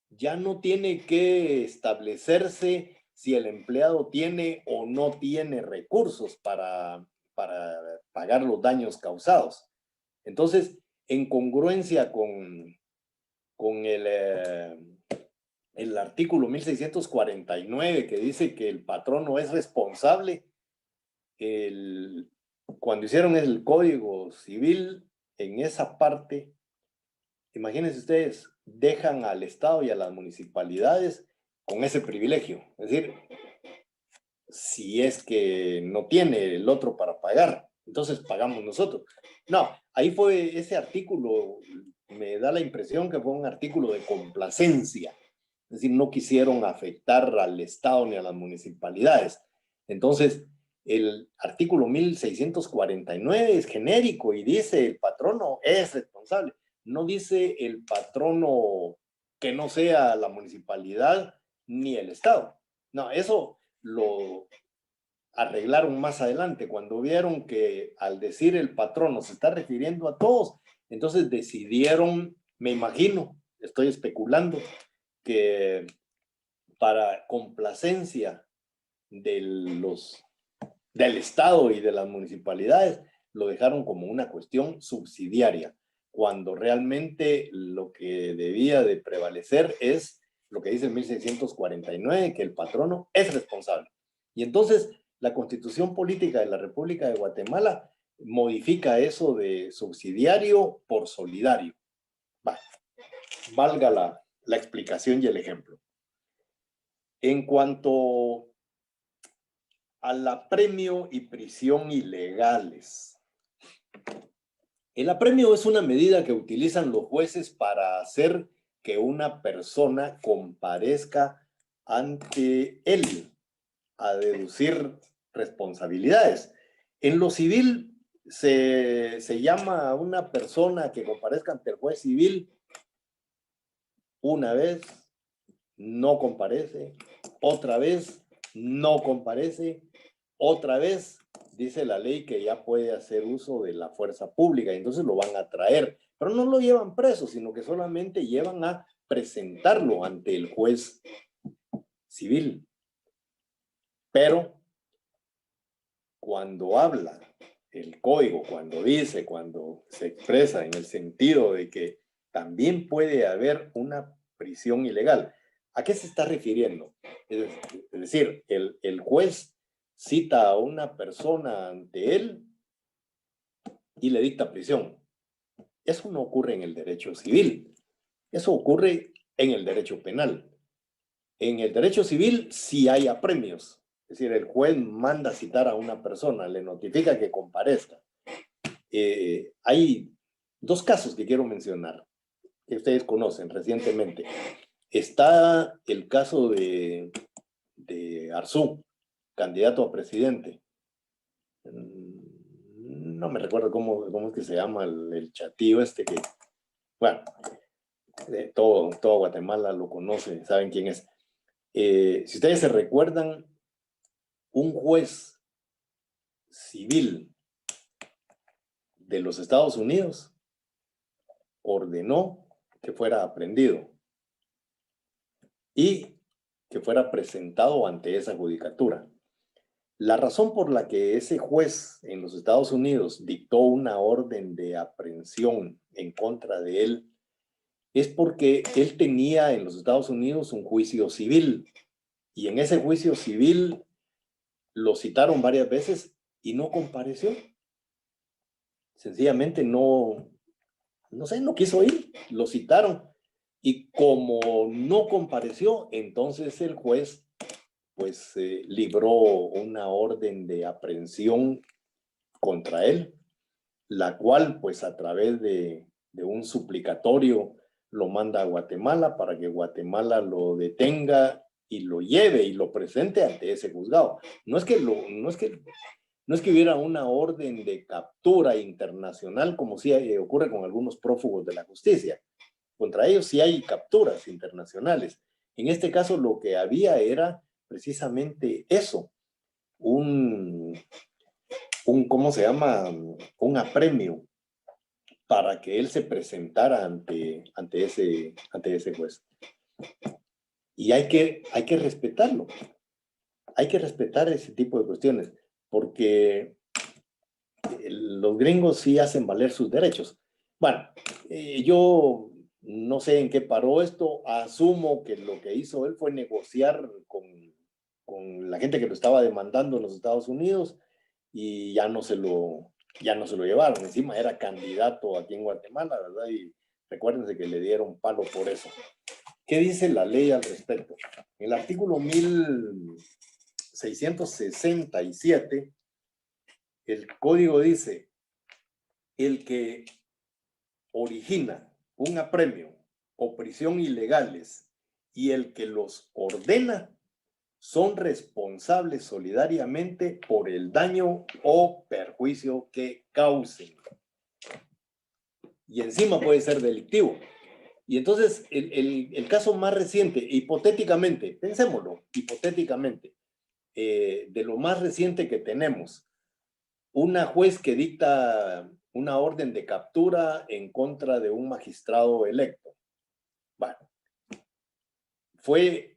Speaker 1: Ya no tiene que establecerse si el empleado tiene o no tiene recursos para pagar los daños causados. Entonces, en congruencia con el artículo 1649 que dice que el patrono es responsable, cuando hicieron el Código Civil, en esa parte, imagínense ustedes, dejan al Estado y a las municipalidades con ese privilegio. Es decir, si es que no tiene el otro para pagar. entonces pagamos nosotros. No, ahí fue ese artículo, me da la impresión que fue un artículo de complacencia. Es decir, no quisieron afectar al Estado ni a las municipalidades. Entonces, el artículo 1649 es genérico y dice el patrono es responsable. No dice el patrono que no sea la municipalidad ni el Estado. No, eso lo arreglaron más adelante, cuando vieron que al decir el patrono se está refiriendo a todos, entonces decidieron, me imagino, estoy especulando, que para complacencia de del Estado y de las municipalidades, lo dejaron como una cuestión subsidiaria, cuando realmente lo que debía de prevalecer es lo que dice el 1649, que el patrono es responsable. Y entonces la Constitución Política de la República de Guatemala modifica eso de subsidiario por solidario. Va, valga la explicación y el ejemplo. En cuanto al apremio y prisión ilegales. El apremio es una medida que utilizan los jueces para hacer que una persona comparezca ante él a deducir responsabilidades. En lo civil se llama a una persona que comparezca ante el juez civil una vez, no comparece, otra vez, no comparece, otra vez, dice la ley que ya puede hacer uso de la fuerza pública, y entonces lo van a traer, pero no lo llevan preso, sino que solamente llevan a presentarlo ante el juez civil. Pero cuando habla el código, cuando dice, cuando se expresa en el sentido de que también puede haber una prisión ilegal, ¿a qué se está refiriendo? Es decir, el juez cita a una persona ante él y le dicta prisión. Eso no ocurre en el derecho civil, eso ocurre en el derecho penal. En el derecho civil sí hay apremios, es decir, el juez manda citar a una persona, le notifica que comparezca. Hay dos casos que quiero mencionar, que ustedes conocen recientemente. Está el caso de Arzú, candidato a presidente. No me recuerdo cómo es que se llama el chatillo este que, bueno, todo Guatemala lo conoce, saben quién es. Si ustedes se recuerdan, un juez civil de los Estados Unidos ordenó que fuera aprehendido y que fuera presentado ante esa judicatura. La razón por la que ese juez en los Estados Unidos dictó una orden de aprehensión en contra de él es porque él tenía en los Estados Unidos un juicio civil, y en ese juicio civil lo citaron varias veces y no compareció. Sencillamente no sé, no quiso ir, lo citaron. Y como no compareció, entonces el juez pues libró una orden de aprehensión contra él, la cual pues a través de un suplicatorio lo manda a Guatemala para que Guatemala lo detenga y lo lleve y lo presente ante ese juzgado. No es que hubiera una orden de captura internacional como sí ocurre con algunos prófugos de la justicia. Contra ellos sí hay capturas internacionales. En este caso lo que había era precisamente eso, ¿cómo se llama? Un apremio para que él se presentara ante ese juez. Y hay que respetarlo. Hay que respetar ese tipo de cuestiones, porque los gringos sí hacen valer sus derechos. Bueno, yo no sé en qué paró esto, asumo que lo que hizo él fue negociar con la gente que lo estaba demandando en los Estados Unidos y ya no se lo llevaron. Encima era candidato aquí en Guatemala, ¿verdad? Y recuérdense que le dieron palo por eso. ¿Qué dice la ley al respecto? En el artículo 1667 El código dice, el que origina un apremio o prisión ilegales y el que los ordena son responsables solidariamente por el daño o perjuicio que causen. Y encima puede ser delictivo. Y entonces, el caso más reciente, hipotéticamente, pensémoslo, hipotéticamente, de lo más reciente que tenemos, una juez que dicta una orden de captura en contra de un magistrado electo. Bueno, fue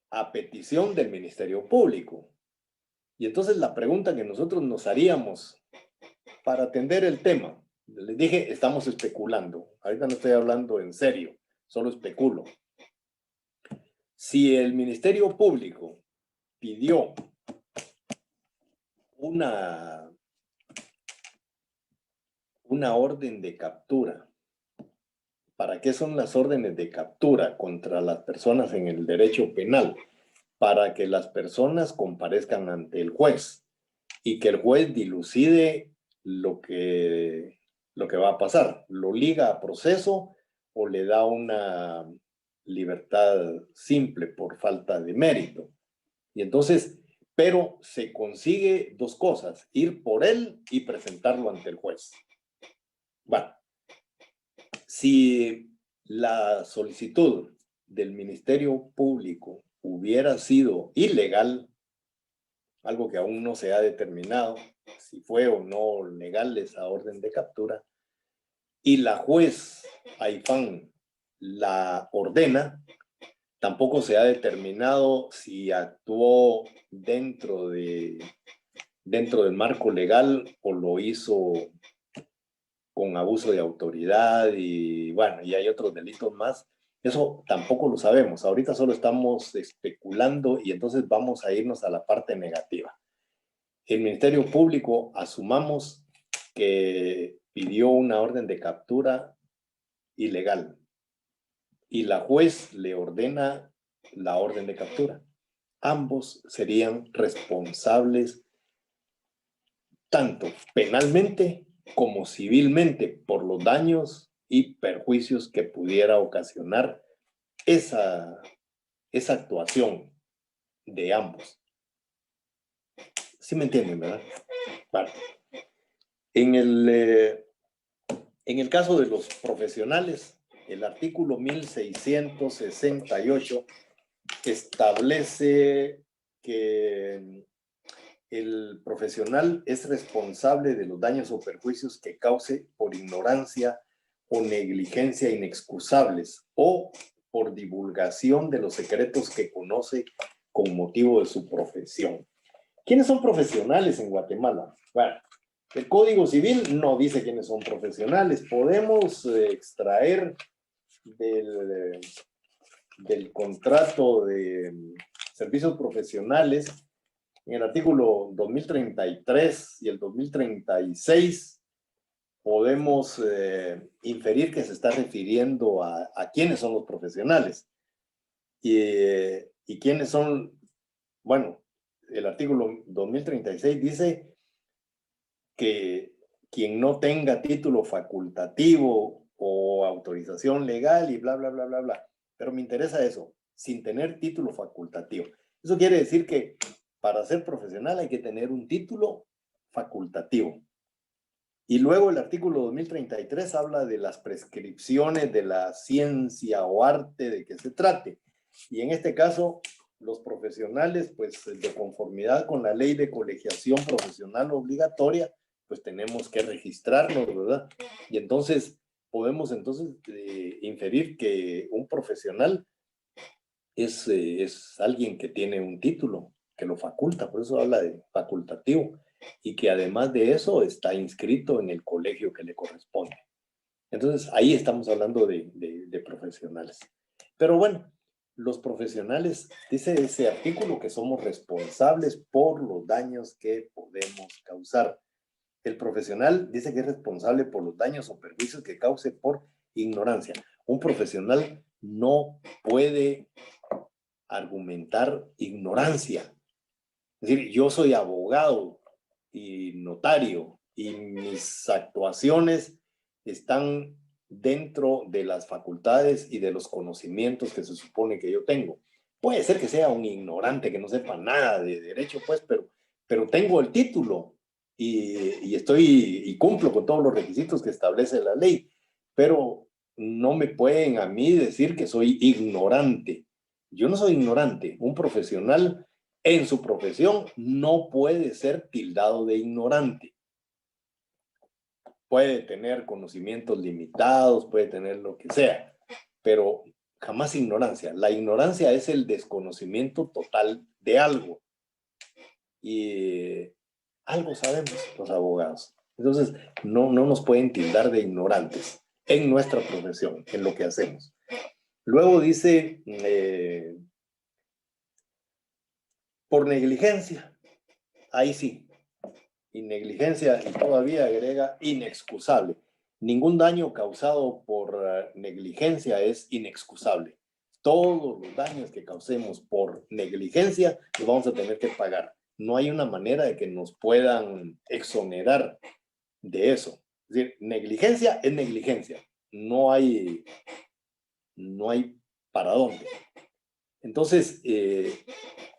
Speaker 1: a petición del Ministerio Público. Y entonces la pregunta que nosotros nos haríamos para atender el tema, les dije, estamos especulando. Ahorita no estoy hablando en serio, solo especulo. Si el Ministerio Público pidió una orden de captura, ¿para qué son las órdenes de captura contra las personas en el derecho penal? Para que las personas comparezcan ante el juez y que el juez dilucide lo que va a pasar. Lo liga a proceso o le da una libertad simple por falta de mérito. Y entonces, pero se consigue dos cosas, ir por él y presentarlo ante el juez. Bueno, si la solicitud del Ministerio Público hubiera sido ilegal, algo que aún no se ha determinado si fue o no legal esa orden de captura, y la juez Aifán la ordena, tampoco se ha determinado si actuó dentro del marco legal o lo hizo con abuso de autoridad y bueno, y hay otros delitos más. Eso tampoco lo sabemos. Ahorita solo estamos especulando y entonces vamos a irnos a la parte negativa. El Ministerio Público, asumamos que pidió una orden de captura ilegal y la juez le ordena la orden de captura. Ambos serían responsables tanto penalmente como civilmente por los daños y perjuicios que pudiera ocasionar esa actuación de ambos. ¿Sí me entienden, verdad? Vale. En el caso de los profesionales, el artículo 1668 establece que el profesional es responsable de los daños o perjuicios que cause por ignorancia o negligencia inexcusables o por divulgación de los secretos que conoce con motivo de su profesión. ¿Quiénes son profesionales en Guatemala? Bueno, el Código Civil no dice quiénes son profesionales. Podemos extraer del contrato de servicios profesionales en el artículo 2033 y el 2036 podemos inferir que se está refiriendo a quiénes son los profesionales y quiénes son, bueno, el artículo 2036 dice que quien no tenga título facultativo o autorización legal y bla, bla, bla, bla, bla. Pero me interesa eso, sin tener título facultativo. Eso quiere decir que para ser profesional hay que tener un título facultativo. Y luego el artículo 2033 habla de las prescripciones de la ciencia o arte de que se trate. Y en este caso, los profesionales, pues de conformidad con la ley de colegiación profesional obligatoria, pues tenemos que registrarnos, ¿verdad? Y entonces podemos inferir que un profesional es alguien que tiene un título, que lo faculta, por eso habla de facultativo, y que además de eso está inscrito en el colegio que le corresponde. Entonces, ahí estamos hablando de profesionales. Pero bueno, los profesionales, dice ese artículo que somos responsables por los daños que podemos causar. El profesional dice que es responsable por los daños o perjuicios que cause por ignorancia. Un profesional no puede argumentar ignorancia. Es decir, yo soy abogado y notario y mis actuaciones están dentro de las facultades y de los conocimientos que se supone que yo tengo. Puede ser que sea un ignorante, que no sepa nada de derecho, pues, pero tengo el título y estoy y cumplo con todos los requisitos que establece la ley, pero no me pueden a mí decir que soy ignorante. Yo no soy ignorante. Un profesional en su profesión no puede ser tildado de ignorante. Puede tener conocimientos limitados, puede tener lo que sea, pero jamás ignorancia. La ignorancia es el desconocimiento total de algo. Y algo sabemos los abogados. Entonces, no nos pueden tildar de ignorantes en nuestra profesión, en lo que hacemos. Luego dice, por negligencia, ahí sí, y negligencia, y todavía agrega inexcusable. Ningún daño causado por negligencia es inexcusable. Todos los daños que causemos por negligencia los vamos a tener que pagar. No hay una manera de que nos puedan exonerar de eso. Es decir, negligencia es negligencia. No hay para dónde. Entonces,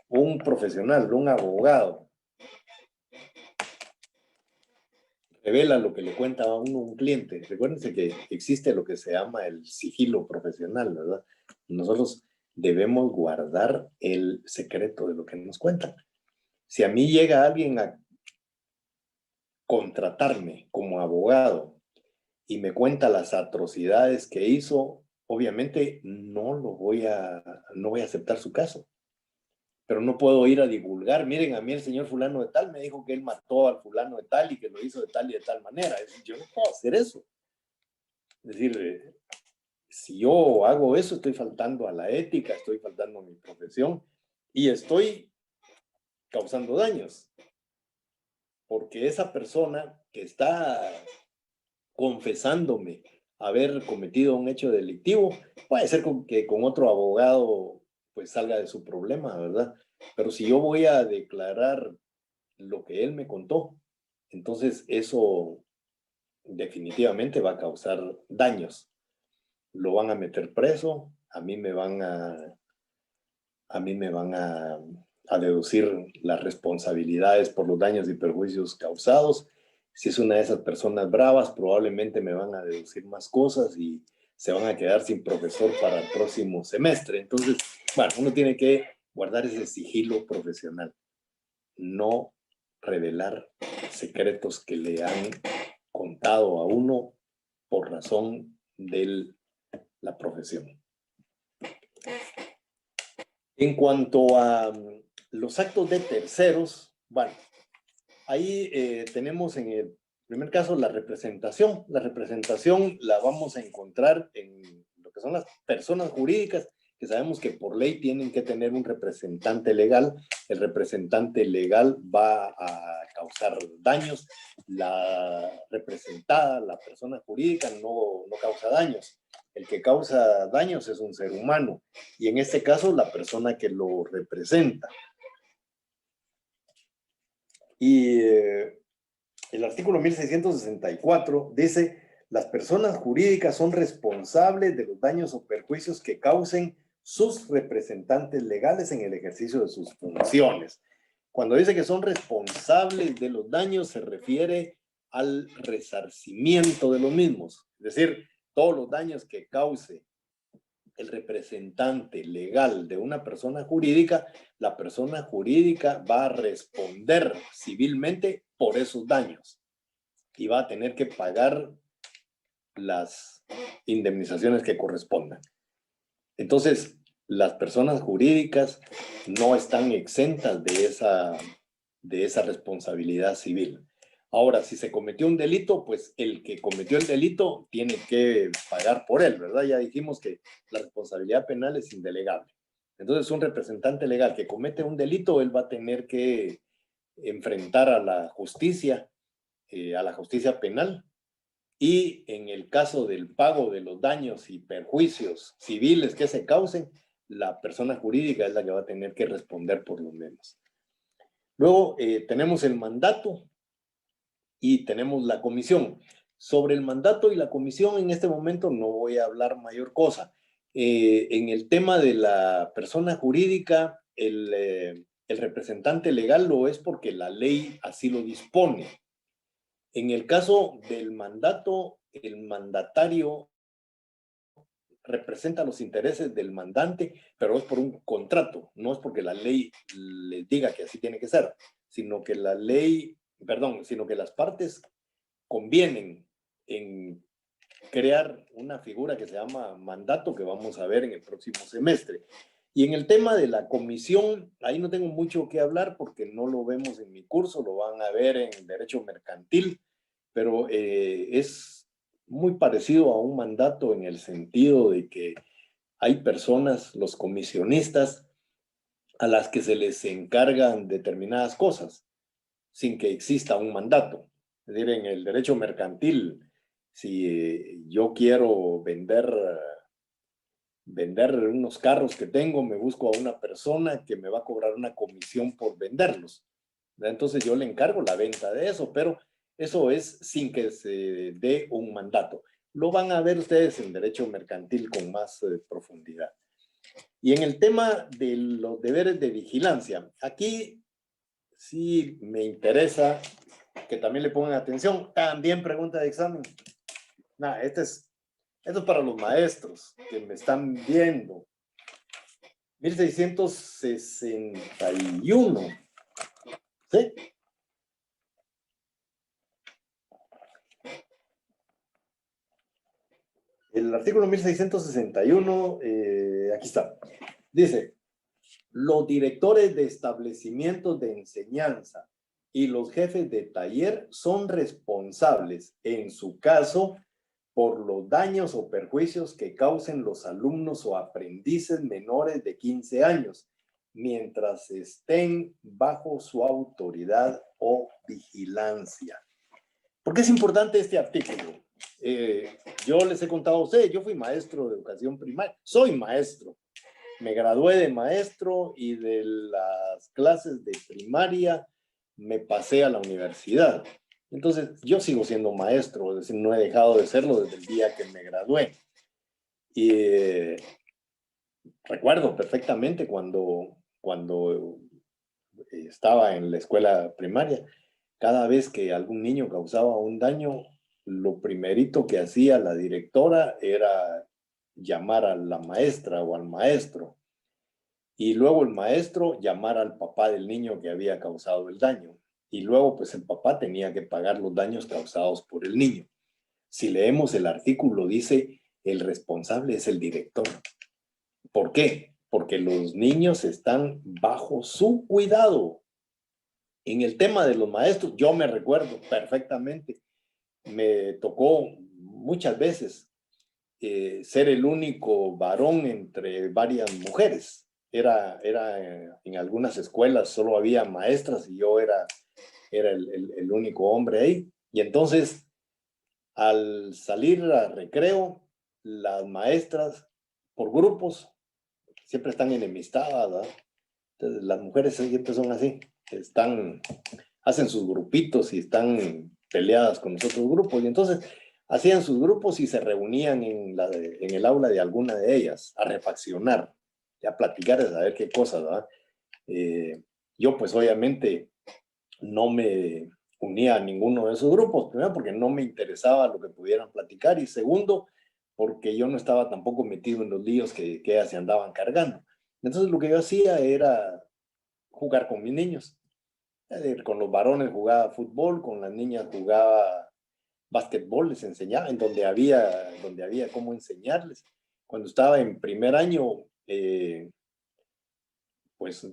Speaker 1: un profesional, un abogado, revela lo que le cuenta a uno un cliente. Recuérdense que existe lo que se llama el sigilo profesional, ¿verdad? Nosotros debemos guardar el secreto de lo que nos cuentan. Si a mí llega alguien a contratarme como abogado y me cuenta las atrocidades que hizo, obviamente no voy a aceptar su caso. Pero no puedo ir a divulgar, miren, a mí el señor fulano de tal me dijo que él mató al fulano de tal y que lo hizo de tal y de tal manera. Yo no puedo hacer eso. Es decir, si yo hago eso, estoy faltando a la ética, estoy faltando a mi profesión y estoy causando daños. Porque esa persona que está confesándome haber cometido un hecho delictivo, puede ser que con otro abogado pues salga de su problema, ¿verdad? Pero si yo voy a declarar lo que él me contó, entonces eso definitivamente va a causar daños. Lo van a meter preso, a mí me van a deducir las responsabilidades por los daños y perjuicios causados. Si es una de esas personas bravas, probablemente me van a deducir más cosas y se van a quedar sin profesor para el próximo semestre. Entonces, bueno, uno tiene que guardar ese sigilo profesional. No revelar secretos que le han contado a uno por razón de la profesión. En cuanto a los actos de terceros, bueno, ahí tenemos en el primer caso la representación. La representación la vamos a encontrar en lo que son las personas jurídicas, que sabemos que por ley tienen que tener un representante legal. El representante legal va a causar daños. La representada, la persona jurídica, no causa daños. El que causa daños es un ser humano y en este caso la persona que lo representa. Y el artículo 1664 dice: las personas jurídicas son responsables de los daños o perjuicios que causen sus representantes legales en el ejercicio de sus funciones. Cuando dice que son responsables de los daños, se refiere al resarcimiento de los mismos. Es decir, todos los daños que cause el representante legal de una persona jurídica, la persona jurídica va a responder civilmente por esos daños y va a tener que pagar las indemnizaciones que correspondan. Entonces, las personas jurídicas no están exentas de esa responsabilidad civil. Ahora, si se cometió un delito, pues el que cometió el delito tiene que pagar por él, ¿verdad? Ya dijimos que la responsabilidad penal es indelegable. Entonces, un representante legal que comete un delito, él va a tener que enfrentar a la justicia penal. Y en el caso del pago de los daños y perjuicios civiles que se causen, la persona jurídica es la que va a tener que responder por los mismos. Luego tenemos el mandato. y tenemos la comisión. Sobre el mandato y la comisión, en este momento no voy a hablar mayor cosa. En el tema de la persona jurídica, el representante legal lo es porque la ley así lo dispone. En el caso del mandato, el mandatario representa los intereses del mandante, pero es por un contrato, no es porque la ley les diga que así tiene que ser, sino que la ley, perdón, sino que las partes convienen en crear una figura que se llama mandato, que vamos a ver en el próximo semestre. Y en el tema de la comisión, ahí no tengo mucho que hablar porque no lo vemos en mi curso, lo van a ver en Derecho Mercantil, pero es muy parecido a un mandato en el sentido de que hay personas, los comisionistas, a las que se les encargan determinadas cosas sin que exista un mandato. Es decir, en el derecho mercantil, si yo quiero vender unos carros que tengo, me busco a una persona que me va a cobrar una comisión por venderlos. Entonces yo le encargo la venta de eso, pero eso es sin que se dé un mandato. Lo van a ver ustedes en derecho mercantil con más profundidad. Y en el tema de los deberes de vigilancia, aquí sí me interesa que también le pongan atención. También pregunta de examen. Nah, esto es para los maestros que me están viendo. 1661. ¿Sí? El artículo 1661, aquí está. Dice, los directores de establecimientos de enseñanza y los jefes de taller son responsables, en su caso, por los daños o perjuicios que causen los alumnos o aprendices menores de 15 años, mientras estén bajo su autoridad o vigilancia. ¿Por qué es importante este artículo? Yo les he contado a ustedes, yo fui maestro de educación primaria, soy maestro. Me gradué de maestro y de las clases de primaria me pasé a la universidad. Entonces, yo sigo siendo maestro, es decir, no he dejado de serlo desde el día que me gradué. Y recuerdo perfectamente cuando estaba en la escuela primaria, cada vez que algún niño causaba un daño, lo primerito que hacía la directora era llamar a la maestra o al maestro. Y luego el maestro llamar al papá del niño que había causado el daño. Y luego, pues el papá tenía que pagar los daños causados por el niño. Si leemos el artículo, dice, el responsable es el director. ¿Por qué? Porque los niños están bajo su cuidado. En el tema de los maestros, yo me recuerdo perfectamente, me tocó muchas veces ser el único varón entre varias mujeres. Era en algunas escuelas solo había maestras y yo era el único hombre ahí. Y entonces, al salir a recreo, las maestras por grupos siempre están enemistadas, ¿verdad? Entonces, las mujeres siempre son así, hacen sus grupitos y están peleadas con los otros grupos. Y entonces hacían sus grupos y se reunían en el aula de alguna de ellas a refaccionar, a platicar, a saber qué cosas, ¿verdad? Yo pues obviamente no me unía a ninguno de esos grupos, primero porque no me interesaba lo que pudieran platicar y segundo porque yo no estaba tampoco metido en los líos que ellas se andaban cargando. Entonces lo que yo hacía era jugar con mis niños. Con los varones jugaba fútbol, con las niñas jugaba básquetbol, les enseñaba en donde había cómo enseñarles. Cuando estaba en primer año, pues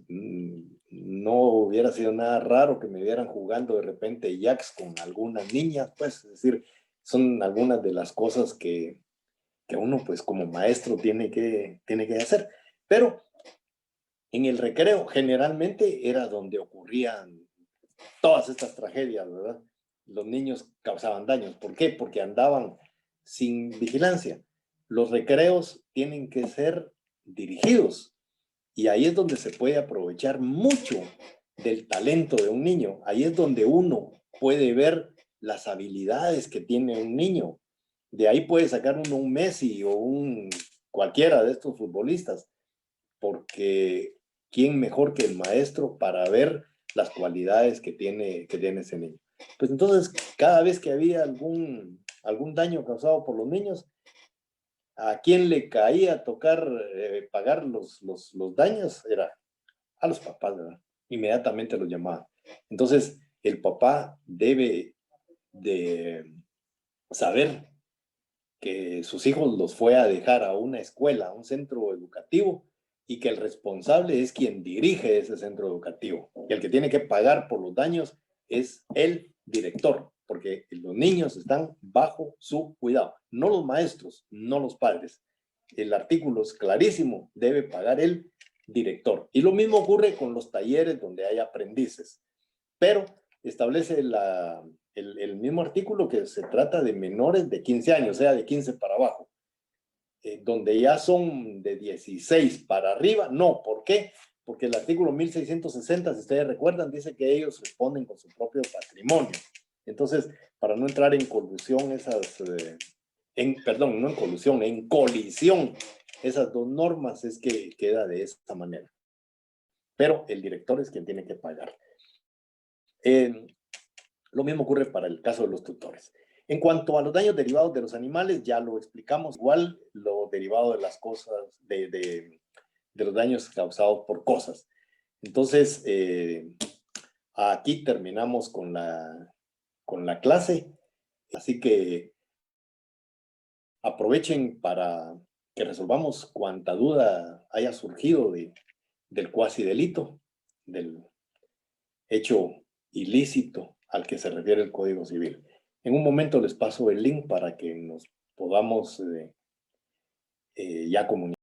Speaker 1: no hubiera sido nada raro que me vieran jugando de repente jacks con algunas niñas, pues, es decir, son algunas de las cosas que uno, pues, como maestro tiene que hacer. Pero en el recreo generalmente era donde ocurrían todas estas tragedias, ¿verdad? Los niños causaban daños. ¿Por qué? Porque andaban sin vigilancia. Los recreos tienen que ser dirigidos y ahí es donde se puede aprovechar mucho del talento de un niño. Ahí es donde uno puede ver las habilidades que tiene un niño. De ahí puede sacar uno un Messi o un cualquiera de estos futbolistas, porque ¿quién mejor que el maestro para ver las cualidades que tiene ese niño? Pues entonces, cada vez que había algún daño causado por los niños, ¿a quién le caía tocar pagar los daños? Era a los papás, ¿verdad? Inmediatamente los llamaban. Entonces, el papá debe de saber que sus hijos los fue a dejar a una escuela, a un centro educativo, y que el responsable es quien dirige ese centro educativo. Y el que tiene que pagar por los daños es el director, porque los niños están bajo su cuidado, no los maestros, no los padres. El artículo es clarísimo, debe pagar el director. Y lo mismo ocurre con los talleres donde hay aprendices, pero establece el mismo artículo que se trata de menores de 15 años, o sea, de 15 para abajo. Donde ya son de 16 para arriba, no. ¿Por qué? Porque el artículo 1660, si ustedes recuerdan, dice que ellos responden con su propio patrimonio. Entonces, para no entrar en colusión perdón, no en colusión, en colisión, esas dos normas es que queda de esta manera. Pero el director es quien tiene que pagar. Lo mismo ocurre para el caso de los tutores. En cuanto a los daños derivados de los animales, ya lo explicamos, igual lo derivado de las cosas, de los daños causados por cosas. Entonces, aquí terminamos con la clase, así que aprovechen para que resolvamos cuanta duda haya surgido del cuasi delito, del hecho ilícito al que se refiere el Código Civil. En un momento les paso el link para que nos podamos ya comunicar.